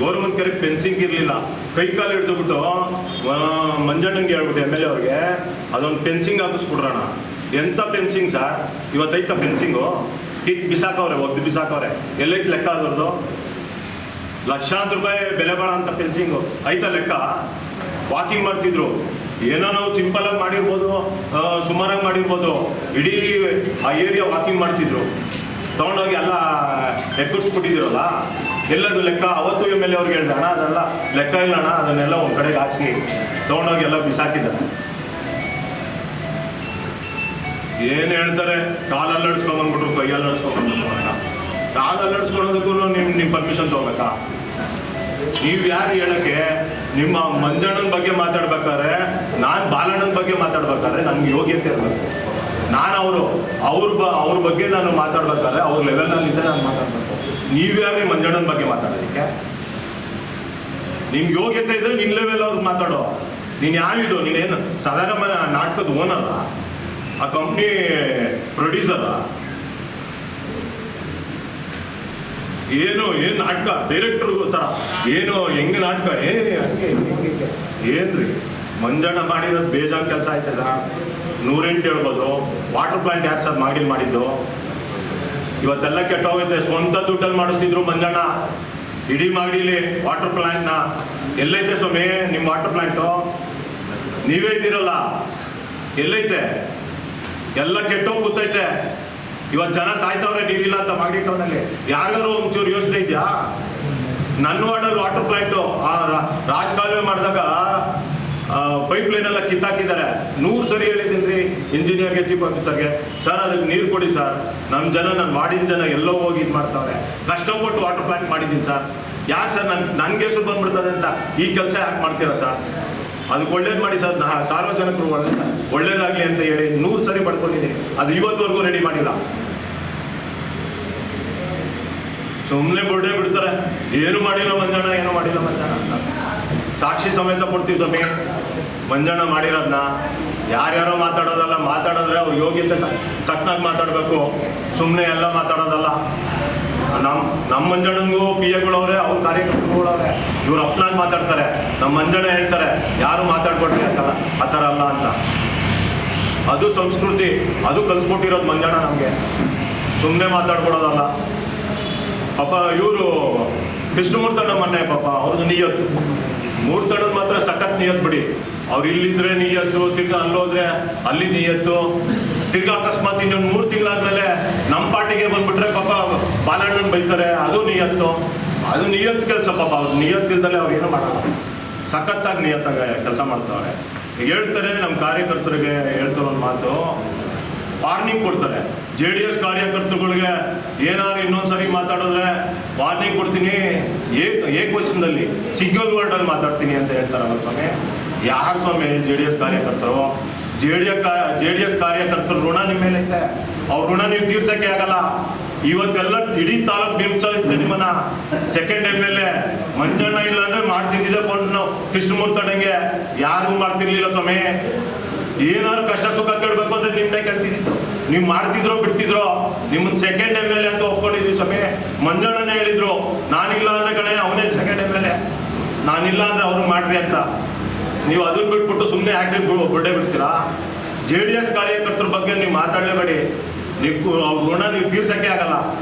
ಗೌರ್ಮೆಂಟ್ ಕೆರೆ ಫೆನ್ಸಿಂಗ್ ಇರಲಿಲ್ಲ, ಕೈ ಕಾಲು ಹಿಡಿದುಬಿಟ್ಟು ಮಂಜಣ್ಣಂಗೆ ಹೇಳ್ಬಿಟ್ಟು MLA ಅವ್ರಿಗೆ ಅದೊಂದು ಫೆನ್ಸಿಂಗ್ ಹಾಕಿಸ್ಬಿಡ್ರೋಣ. ಎಂಥ ಫೆನ್ಸಿಂಗ್ ಸರ್, ಇವತ್ತೈತ ಫೆನ್ಸಿಂಗು ಕಿತ್ತು ಬಿಸಾಕವ್ರೆ, ಒದ್ದು ಬಿಸಾಕವ್ರೆ. ಎಲ್ಲೈತೆ ಲೆಕ್ಕ ಅದರದ್ದು? ಲಕ್ಷಾಂತರ ರೂಪಾಯಿ ಬೆಲೆ ಬಾಳ ಅಂತ ಫೆನ್ಸಿಂಗು ಐತ ಲೆಕ್ಕ? ವಾಕಿಂಗ್ ಮಾಡ್ತಿದ್ರು, ಏನೋ ನಾವು ಸಿಂಪಲ್ ಆಗಿ ಮಾಡಿರ್ಬೋದು, ಸುಮಾರಾಗಿ ಮಾಡಿರ್ಬೋದು, ಇಡೀ ಆ ಏರಿಯಾ ವಾಕಿಂಗ್ ಮಾಡ್ತಿದ್ರು. ತೊಗೊಂಡೋಗಿ ಎಲ್ಲ ಎಕ್ಕುಡ್ಸ್ಬಿಟ್ಟಿದ್ದೀರಲ್ಲ, ಎಲ್ಲದು ಲೆಕ್ಕ? ಅವತ್ತು MLA ಅವ್ರಿಗೆ ಹೇಳಿದೆ, ಅಣ್ಣ ಅದೆಲ್ಲ ಲೆಕ್ಕ ಇಲ್ಲ ಅಣ್ಣ, ಅದನ್ನೆಲ್ಲ ಒಂದು ಕಡೆಗೆ ಹಾಕ್ಸಿ ತೊಗೊಂಡೋಗಿ ಎಲ್ಲ ಬಿಸಾಕಿದ್ದಾರೆ. ಏನು ಹೇಳ್ತಾರೆ, ಕಾಲಲ್ಲಿ ಅಡ್ಸ್ಕೊಂಡ್ಬಂದ್ಬಿಟ್ರು, ಕೈಯಲ್ಲಿ ಅಡ್ಸ್ಕೊಂಡ್ಬಂದ್ಬಿಟ್ರು ಅಂತ. ಕಾಲಲ್ಲಿ ಅಡ್ಸ್ಕೊಳೋದಕ್ಕೂ ನಿಮ್ಮ ಪರ್ಮಿಷನ್ ತೊಗೋಬೇಕಾ? ನೀವು ಯಾರು ಹೇಳೋಕ್ಕೆ? ನಿಮ್ಮ ಮಂಜಣ್ಣನ ಬಗ್ಗೆ ಮಾತಾಡ್ಬೇಕಾದ್ರೆ, ನಾನು ಬಾಲಣ್ಣನ ಬಗ್ಗೆ ಮಾತಾಡ್ಬೇಕಾದ್ರೆ ನನಗೆ ಯೋಗ್ಯತೆ ಇರಬೇಕು. ನಾನು ಅವ್ರ ಬಗ್ಗೆ ನಾನು ಮಾತಾಡ್ಬೇಕಾದ್ರೆ ಅವ್ರ ಲೆವೆಲ್ನಲ್ಲಿದ್ದೆ ನಾನು ಮಾತಾಡಬೇಕು. ನೀವ್ಯಾರೇ ಮಂಜಣ್ಣನ ಬಗ್ಗೆ ಮಾತಾಡೋದಕ್ಕೆ? ನಿಮ್ಗೆ ಯೋಗ್ಯತೆ ಇದ್ದರೆ ನಿನ್ನ ಲೆವೆಲ್ ಅವ್ರಿಗೆ ಮಾತಾಡೋ. ನೀನು ಯಾವಿದು? ನೀನೇನು ಸಾಧಾರಣ ನಾಟಕದ ಓನರ? ಆ ಕಂಪ್ನಿ ಪ್ರೊಡ್ಯೂಸರ? ಏನು ನಾಟಕ ಡೈರೆಕ್ಟರ್ ಥರ ಏನು ಹೆಂಗೆ ನಾಟಕ? ಏನ್ರಿ ಮಂಜಣ್ಣ ಮಾಡಿರೋದು ಬೇಜಾನ್ ಕೆಲಸ ಐತೆ ಸರ್. 108 ಹೇಳ್ಬೋದು. ವಾಟರ್ ಪ್ಲಾಂಟ್ ಯಾರು ಸರ್ ಮಾಡಿದ್ದು? ಇವತ್ತೆಲ್ಲ ಕೆಟ್ಟೋಗೈತೆ. ಸ್ವಂತ ದುಡ್ಡಲ್ಲಿ ಮಾಡಿಸ್ತಿದ್ರು ಮಂಜಣ್ಣ ಇಡೀ ಮಾಡಿಲಿ ವಾಟರ್ ಪ್ಲಾಂಟ್ನ. ಎಲ್ಲೈತೆ ಸ್ವಾಮಿ ನಿಮ್ಮ ವಾಟರ್ ಪ್ಲಾಂಟು? ನೀವೇ ಇದ್ದೀರಲ್ಲ, ಎಲ್ಲೈತೆ? ಎಲ್ಲ ಕೆಟ್ಟೋಗಿ ಕೂತೈತೆ. ಇವತ್ತು ಜನ ಸಾಯ್ತವ್ರೆ ನೀರಿಲ್ಲ ಅಂತ ಮಾಡಿಟ್ಟವನಲ್ಲಿ. ಯಾರಿಗಾರು ಒಂಚೂರು ಯೋಚನೆ ಇದೆಯಾ? ನನ್ನ ವಾರ್ಡಲ್ಲಿ ವಾಟರ್ ಪ್ಲಾಂಟು ರಾಜಕಾಲುವೆ ಮಾಡಿದಾಗ ಪೈಪ್ ಲೈನ್ ಎಲ್ಲ ಕಿತ್ತಾಕಿದ್ದಾರೆ. 100 ಸರಿ ಹೇಳಿದ್ದೀನಿ ರೀ ಇಂಜಿನಿಯರ್ಗೆ, ಚೀಫ್ ಆಫೀಸರ್ಗೆ, ಸರ್ ಅದಕ್ಕೆ ನೀರು ಕೊಡಿ ಸರ್. ನಮ್ಮ ಜನ, ನನ್ನ ವಾರ್ಡಿನ ಜನ ಎಲ್ಲೋ ಹೋಗಿ ಇದು ಮಾಡ್ತಾವ್ರೆ. ಕಷ್ಟಪಟ್ಟು ವಾಟರ್ ಪ್ಲಾಂಟ್ ಮಾಡಿದ್ದೀನಿ ಸರ್. ಯಾಕೆ ಸರ್ ನನಗೆ ಹೆಸರು ಬಂದ್ಬಿಡ್ತದೆ ಅಂತ ಈ ಕೆಲಸ ಯಾಕೆ ಮಾಡ್ತೀರಾ ಸರ್? ಅದಕ್ಕೆ ಒಳ್ಳೇದು ಮಾಡಿ ಸರ್, ಸಾರ್ವಜನಿಕರು ಒಳ್ಳೇದಾಗಲಿ ಅಂತ ಹೇಳಿ 100 ಸರಿ ಪಡ್ಕೊಂಡಿದ್ದೀನಿ. ಅದು ಇವತ್ತುವರೆಗೂ ರೆಡಿ ಮಾಡಿಲ್ಲ. ಸುಮ್ಮನೆ ಬುರ್ಡೆ ಬಿಡ್ತಾರೆ, ಏನು ಮಾಡಿಲ್ಲ ಮಂಜಣ್ಣ ಅಂತ. ಸಾಕ್ಷಿ ಸಮೇತ ಕೊಡ್ತೀವಿ ಸ್ವಾಮಿ ಮಂಜಣ್ಣ ಮಾಡಿರೋದನ್ನ. ಯಾರ್ಯಾರೋ ಮಾತಾಡೋದಲ್ಲ, ಮಾತಾಡಿದ್ರೆ ಅವ್ರ ಯೋಗ್ಯತೆ ತಕ್ಕನಾಗಿ ಮಾತಾಡಬೇಕು, ಸುಮ್ಮನೆ ಎಲ್ಲ ಮಾತಾಡೋದಲ್ಲ. ನಮ್ಮ ಮಂಜಣ್ಣನಿಗೂ PAಗಳವ್ರೆ, ಅವ್ರ ಕಾರ್ಯಕರ್ತರುಗಳವ್ರೆ, ಇವ್ರು ಅಪ್ನಾಗಿ ಮಾತಾಡ್ತಾರೆ. ನಮ್ಮ ಮಂಜಣ್ಣ ಹೇಳ್ತಾರೆ ಯಾರು ಮಾತಾಡ್ಕೊಡ್ರಿ ಅಂತಲ್ಲ, ಆ ಥರ ಅಲ್ಲ ಅಂತ. ಅದು ಸಂಸ್ಕೃತಿ, ಅದು ಕಲಿಸ್ಕೊಟ್ಟಿರೋದು ಮಂಜಣ್ಣ ನಮಗೆ. ಸುಮ್ಮನೆ ಮಾತಾಡ್ಕೊಡೋದಲ್ಲ. ಪಾಪ ಇವರು ಕೃಷ್ಣಮೂರ್ತಣ್ಣ ಮೊನ್ನೆ ಪಾಪ ಅವ್ರದ್ದು ನಿಯತ್ತು, ಮೂರ್ತಣ್ಣದ ಮಾತ್ರ ಸಖತ್ ನಿಯತ್ ಬಿಡಿ. ಅವ್ರು ಇಲ್ಲಿದ್ರೆ ನಿಯತ್ತು, ತಿರ್ಗಾ ಅಲ್ಲೋದ್ರೆ ಅಲ್ಲಿ ನಿಯತ್ತು, ತಿರ್ಗಾ ಅಕಸ್ಮಾತ್ ಇನ್ನೊಂದು 3 ತಿಂಗಳಾದ್ಮೇಲೆ ನಮ್ಮ ಪಾರ್ಟಿಗೆ ಬಂದ್ಬಿಟ್ರೆ ಪಾಪ ಬಾಲಣ್ಣನ ಬೈತಾರೆ. ಅದು ನಿಯತ್ತು ಕೆಲಸ. ಪಾಪ ಅವ್ರು ನಿಯತ್ತಿಲ್ದಲೆ ಅವ್ರು ಏನೂ ಮಾಡಲ್ಲ, ಸಖತ್ತಾಗಿ ನಿಯತ್ತಾಗಿ ಕೆಲಸ ಮಾಡ್ತಾವ್ರೆ. ಈಗ ಹೇಳ್ತಾರೆ ನಮ್ಮ ಕಾರ್ಯಕರ್ತರಿಗೆ ಹೇಳ್ತಾರೋ ಒಂದು ಮಾತು, ವಾರ್ನಿಂಗ್ ಕೊಡ್ತಾರೆ. JDS ಕಾರ್ಯಕರ್ತರುಗಳಿಗೆ ಏನಾದ್ರು ಇನ್ನೊಂದ್ಸರಿ ಮಾತಾಡಿದ್ರೆ ವಾರ್ನಿಂಗ್ ಕೊಡ್ತೀನಿ, ಏಕವಚನದಲ್ಲಿ ಸಿಂಗಲ್ ವರ್ಡಲ್ಲಿ ಮಾತಾಡ್ತೀನಿ ಅಂತ ಹೇಳ್ತಾರಲ್ಲ ಸ್ವಾಮಿ. ಯಾರು ಸ್ವಾಮಿ JDS ಕಾರ್ಯಕರ್ತರು? JDS ಕಾರ್ಯಕರ್ತರ ಋಣ ನಿಮ್ಮ ಮೇಲೆ ಐತೆ. ಅವ್ರ ಋಣ ನೀವು ತೀರ್ಸಕ್ಕೆ ಆಗಲ್ಲ. ಇವತ್ತೆಲ್ಲ ಇಡೀ ತಾಲೂಕು ಬಿಂಬಿಸೋದೈತೆ ನಿಮ್ಮನ್ನ. ಸೆಕೆಂಡ್ MLA ಮಂಜಣ್ಣ ಇಲ್ಲ ಅಂದ್ರೆ ಮಾಡ್ತಿದ್ದಿದೆ ಕೊಂಡು ಕೃಷ್ಣಮೂರ್ತಣ್ಣಂಗೆ, ಯಾರಿಗೂ ಮಾಡ್ತಿರ್ಲಿಲ್ಲ ಸ್ವಾಮಿ. ಏನಾದ್ರು ಕಷ್ಟ ಸುಖ ಕೇಳಬೇಕು ಅಂದ್ರೆ ನಿಮ್ಮನ್ನೇ ಕೇಳ್ತಿದ್ದಿತ್ತು. ನೀವು ಮಾಡ್ತಿದ್ರೋ ಬಿಡ್ತಿದ್ರೋ, ನಿಮ್ಮನ್ನ ಸೆಕೆಂಡ್ MLA ಅಂತ ಒಪ್ಕೊಂಡಿದ್ವಿ ಸ್ವಾಮಿ. ಮಂಜಣ್ಣನೇ ಹೇಳಿದ್ರು, ನಾನಿಲ್ಲ ಅಂದ್ರೆ ಕಣೆ ಅವನೇ ಸೆಕೆಂಡ್ MLA, ನಾನಿಲ್ಲ ಅಂದ್ರೆ ಅವ್ರಿಗೆ ಮಾಡ್ರಿ ಅಂತ. ನೀವು ಅದನ್ನ ಬಿಟ್ಬಿಟ್ಟು ಸುಮ್ಮನೆ ಯಾಕೆ ಬುಡ್ಡೆ ಬಿಡ್ತೀರಾ? JDS ಕಾರ್ಯಕರ್ತರ ಬಗ್ಗೆ ನೀವು ಮಾತಾಡಲೇಬೇಡಿ. ನೀವು ಅವ್ರ ಋಣ ನೀವು ತೀರ್ಸಕ್ಕೆ ಆಗಲ್ಲ.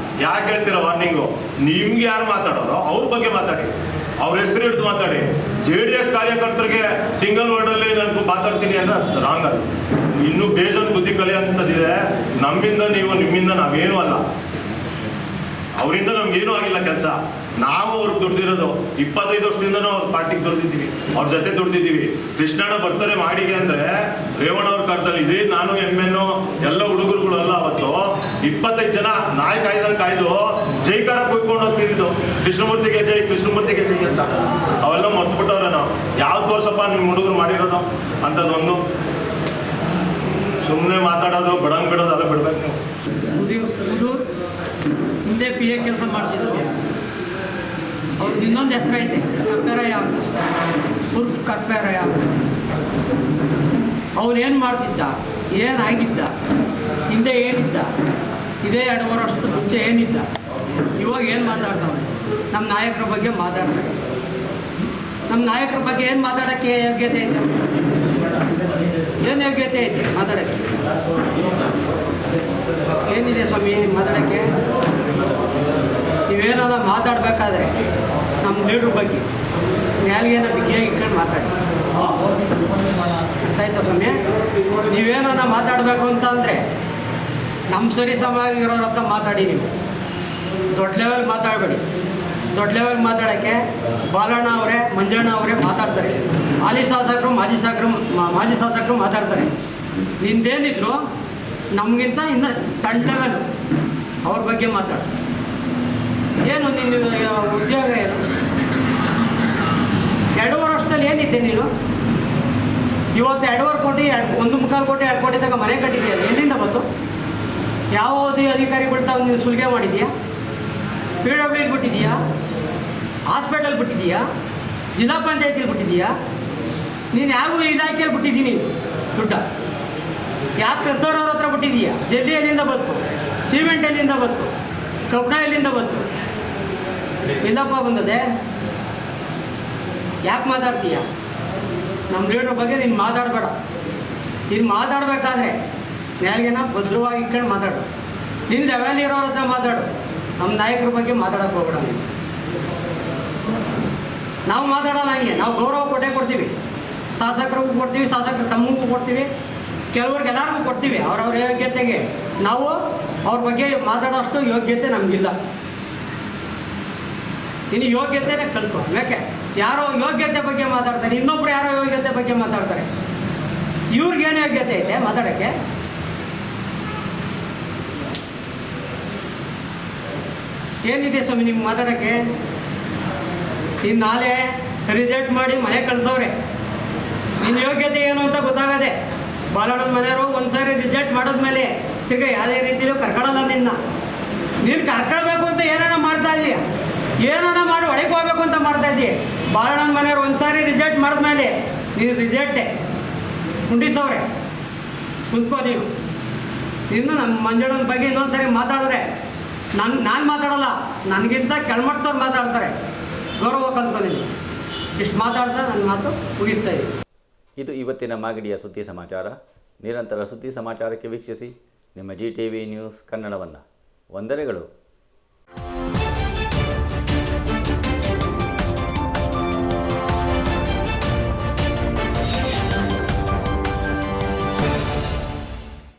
ಯಾಕೆ ಹೇಳ್ತೀರಾ ವಾರ್ನಿಂಗು? ನಿಮ್ಗೆ ಯಾರು ಮಾತಾಡೋರು ಅವ್ರ ಬಗ್ಗೆ ಮಾತಾಡಿ, ಅವ್ರ ಹೆಸರು ಹಿಡಿದು ಮಾತಾಡಿ. JDS ಕಾರ್ಯಕರ್ತರಿಗೆ ಸಿಂಗಲ್ ವರ್ಡಲ್ಲಿ ನಾನು ಮಾತಾಡ್ತೀನಿ ಅಂದ್ರೆ ರಾಂಗ್. ಅದು ಇನ್ನೂ ಬೇಜನ್ ಬುದ್ಧಿ ಕಲಿಯುವಂಥದ್ದಿದೆ. ನಮ್ಮಿಂದ ನೀವು, ನಿಮ್ಮಿಂದ ನಾವೇನೂ ಅಲ್ಲ. ಅವರಿಂದ ನಮ್ಗೇನೂ ಆಗಿಲ್ಲ ಕೆಲಸ. ನಾವು ಅವ್ರಿಗೆ ದುಡ್ದಿರೋದು 25 ವರ್ಷದಿಂದ ಅವ್ರ ಪಾರ್ಟಿಗೆ ದುಡ್ದಿದ್ದೀವಿ, ಅವ್ರ ಜೊತೆ ದುಡ್ದಿದ್ದೀವಿ. ಕೃಷ್ಣಣ್ಣ ಬರ್ತಾರೆ ಮಾಡಿಗೆ ಅಂದರೆ ರೇವಣ್ಣ ಅವ್ರ ಕಾಲದಲ್ಲಿ ಇದೆ. ನಾನು MN ಎಲ್ಲ ಹುಡುಗರುಗಳೆಲ್ಲ ಅವತ್ತು 25 ಜನ ನಾಯಿ ಕಾಯ್ದು ಜೈಕಾರ ಕುಯ್ಕೊಂಡು ಹೋಗ್ತಿದ್ದು, ಕೃಷ್ಣಮೂರ್ತಿಗೆ ಜೈ, ಕೃಷ್ಣಮೂರ್ತಿಗೆ ಜೈ ಅಂತ. ಅವೆಲ್ಲ ಮರ್ತ್ಬಿಟ್ಟವ್ರೆ. ನಾವು ಯಾವ್ದು ತೋರ್ಸಪ್ಪ ನಿಮ್ಮ ಹುಡುಗರು ಮಾಡಿರೋದು ಅಂಥದ್ದೊಂದು. ಸುಮ್ಮನೆ ಮಾತಾಡೋದು, ಬಿಡೋದು ಅಲ್ಲ ಬಿಡ್ಬೇಕು ನೀವು. ಹಿಂದೆ PA ಕೆಲಸ ಮಾಡ್ತಿದ್ರು. ಅವ್ರದ್ದು ಇನ್ನೊಂದು ಹೆಸರು ಐತೆ, ಕರ್ಪೇರಯ್ಯ ಅಂತ, ಉರ್ಫ್ ಕರ್ಪೇರಯ್ಯ ಅಂತ. ಅವ್ರೇನು ಮಾಡ್ತಿದ್ದ, ಏನಾಗಿದ್ದ, ಹಿಂದೆ ಏನಿದ್ದ, ಇದೇ 2.5 ವರ್ಷದ ಮುಂಚೆ ಏನಿದ್ದ, ಇವಾಗ ಏನು ಮಾತಾಡ್ತಾವೆ? ನಮ್ಮ ನಾಯಕರ ಬಗ್ಗೆ ಮಾತಾಡ್ತಾರೆ. ನಮ್ಮ ನಾಯಕರ ಬಗ್ಗೆ ಏನು ಮಾತಾಡೋಕ್ಕೆ ಯೋಗ್ಯತೆ ಐತೆ? ಏನು ಯೋಗ್ಯತೆ ಐತೆ ಮಾತಾಡೋಕ್ಕೆ? ಏನಿದೆ ಸ್ವಾಮಿ ಮಾತಾಡೋಕ್ಕೆ? ನೀವೇನಾರ ಮಾತಾಡಬೇಕಾದ್ರೆ ನಮ್ಮ ಲೀಡ್ರ್ ಬಗ್ಗೆ ನ್ಯಾಲ್ಗೇನ ಬಿಗಿಯಾಗಿ ಇಟ್ಕೊಂಡು ಮಾತಾಡಿ. ಅರ್ಥ ಆಯ್ತಾ ಸ್ವಾಮಿ? ನೀವೇನಾರ ಮಾತಾಡಬೇಕು ಅಂತ ಅಂದರೆ ನಮ್ಮ ಸರಿ ಸಮಾಗಿರೋರ ಹತ್ರ ಮಾತಾಡಿ ನೀವು. ದೊಡ್ಡ ಲೆವೆಲ್ ಮಾತಾಡಬೇಡಿ. ದೊಡ್ಡ ಲೆವೆಲ್ ಮಾತಾಡೋಕ್ಕೆ ಬಾಲಣ್ಣ ಅವರೇ, ಮಂಜಣ್ಣ ಅವರೇ ಮಾತಾಡ್ತಾರೆ. ಹಾಲಿ ಶಾಸಕರು, ಮಾಜಿ ಶಾಸಕರು ಮಾತಾಡ್ತಾರೆ. ನಿಂದೇನಿದ್ರು ನಮಗಿಂತ ಇನ್ನು ಸಣ್ಣ ಲೆವೆಲ್ ಅವ್ರ ಬಗ್ಗೆ ಮಾತಾಡು. ಏನು ನೀನು ಉದ್ಯೋಗ ಏನು? 2.5 ವರ್ಷದಲ್ಲಿ ಏನಿದ್ದೆ ನೀನು? ಇವತ್ತು 2.5 ಕೋಟಿ, 1.25 ಕೋಟಿ, 2 ಕೋಟಿ ತನಕ ಮನೆ ಕಟ್ಟಿದೆಯಲ್ಲ, ಎಲ್ಲಿಂದ ಬಂತು? ಯಾವ ಅಧಿಕಾರಿಗಳು ತಾವು ನೀನು ಸುಲಿಗೆ ಮಾಡಿದೆಯಾ? PWD ಬಿಟ್ಟಿದೆಯಾ? ಹಾಸ್ಪಿಟಲ್ ಬಿಟ್ಟಿದೆಯಾ? ಜಿಲ್ಲಾ ಪಂಚಾಯತಿಲಿ ಬಿಟ್ಟಿದೆಯಾ? ನೀನು ಯಾವ ಇಲಾಖೆಯಲ್ಲಿ ಬಿಟ್ಟಿದ್ದೀನಿ ದುಡ್ಡ? ಯಾಕೆ ಕೆಸರವ್ರ ಹತ್ರ ಬಿಟ್ಟಿದೀಯಾ? ಜಲ್ದಿ ಎಲ್ಲಿಂದ ಬಂತು? ಸಿಮೆಂಟ್ ಎಲ್ಲಿಂದ ಬಂತು? ಕಬ್ಬಣ ಎಲ್ಲಿಂದ ಬಂತು? ಇಲ್ಲಪ್ಪ ಬಂದದೆ. ಯಾಕೆ ಮಾತಾಡ್ತೀಯ? ನಮ್ಮ ಲೀಡ್ರ್ ಬಗ್ಗೆ ನೀನು ಮಾತಾಡಬೇಡ. ನೀನು ಮಾತಾಡಬೇಕಾದ್ರೆ ನ್ಯಾಯನ ಭದ್ರವಾಗಿ ಇಟ್ಕೊಂಡು ಮಾತಾಡು. ನಿನ್ನ ಲೆವೆಲ್ ಇರೋರ ಹತ್ರ ಮಾತಾಡು. ನಮ್ಮ ನಾಯಕರ ಬಗ್ಗೆ ಮಾತಾಡೋಕೆ ಹೋಗ್ಬೇಡ ನೀನು. ನಾವು ಮಾತಾಡೋಲ್ಲ ಹಂಗೆ. ನಾವು ಗೌರವ ಕೊಡ್ತೀವಿ. ಶಾಸಕರಿಗೂ ಕೊಡ್ತೀವಿ, ಶಾಸಕರು ತಮ್ಮಗೂ ಕೊಡ್ತೀವಿ, ಕೆಲವ್ರಿಗೆ ಎಲ್ಲರಿಗೂ ಕೊಡ್ತೀವಿ. ಅವ್ರವ್ರ ಯೋಗ್ಯತೆಗೆ ನಾವು ಅವ್ರ ಬಗ್ಗೆ ಮಾತಾಡೋಷ್ಟು ಯೋಗ್ಯತೆ ನಮಗಿಲ್ಲ. ಇನ್ನು ಯೋಗ್ಯತೆನೇ ಕಲ್ತು. ಯಾಕೆ ಯಾರೋ ಯೋಗ್ಯತೆ ಬಗ್ಗೆ ಮಾತಾಡ್ತಾರೆ, ಇನ್ನೊಬ್ರು ಯಾರೋ ಯೋಗ್ಯತೆ ಬಗ್ಗೆ ಮಾತಾಡ್ತಾರೆ. ಇವ್ರಿಗೇನು ಯೋಗ್ಯತೆ ಐತೆ ಮಾತಾಡೋಕ್ಕೆ? ಏನಿದೆ ಸ್ವಾಮಿ ನಿಮ್ಗೆ ಮಾತಾಡೋಕ್ಕೆ? ಇನ್ನು ನಾಳೆ ರಿಜೆಕ್ಟ್ ಮಾಡಿ ಮನೆ ಕಳಿಸೋರೆ. ನಿನ್ನ ಯೋಗ್ಯತೆ ಏನು ಅಂತ ಗೊತ್ತಾಗದೆ ಬಾಲಣ್ಣನ ಮನೆಯವರು ಒಂದು ಸಾರಿ ರಿಜೆಕ್ಟ್ ಮಾಡಿದ್ಮೇಲೆ ತಿರ್ಗಿ ಯಾವುದೇ ರೀತಿಯಲ್ಲೂ ಕರ್ಕೊಳ್ಳಲ್ಲ ನಿನ್ನ. ನೀನು ಕರ್ಕೊಳ್ಬೇಕು ಅಂತ ಏನಾರ ಮಾಡ್ತಾ ಇದೀಯ, ಏನಾರ ಮಾಡಿ ಒಳಗೆ ಹೋಗ್ಬೇಕು ಅಂತ ಮಾಡ್ತಾ ಇದ್ದೀಯ. ಬಾಲಣ್ಣನ ಮನೆಯವ್ರು ಒಂದು ಸಾರಿ ರಿಜೆಕ್ಟ್ ಮಾಡಿದ್ಮೇಲೆ ನೀನು ರಿಜೆಕ್ಟೇ. ಕುಂಡಿಸವ್ರೆ ಕುಂತ್ಕೋ ನೀನು. ಇನ್ನು ನಮ್ಮ ಮಂಜಣ್ಣನ ಬಗ್ಗೆ ಇನ್ನೊಂದು ಸಾರಿ ಮಾತಾಡಿದ್ರೆ ನಾನು ಮಾತಾಡಲ್ಲ, ನನಗಿಂತ ಕೆಳಮಟ್ಟದವ್ರು ಮಾತಾಡ್ತಾರೆ. ಗೌರವ ಕಲ್ತ್ಕೊ ನೀನು. ಇಷ್ಟು ಮಾತಾಡ್ತಾ ನನ್ನ ಮಾತು ಮುಗಿಸ್ತಾ ಇದ್ದೀನಿ. ಇದು ಇವತ್ತಿನ ಮಾಗಡಿಯ ಸುದ್ದಿ ಸಮಾಚಾರ. ನಿರಂತರ ಸುದ್ದಿ ಸಮಾಚಾರಕ್ಕೆ ವೀಕ್ಷಿಸಿ ನಿಮ್ಮ GTV ನ್ಯೂಸ್ ಕನ್ನಡವನ್ನು. ವಂದನೆಗಳು.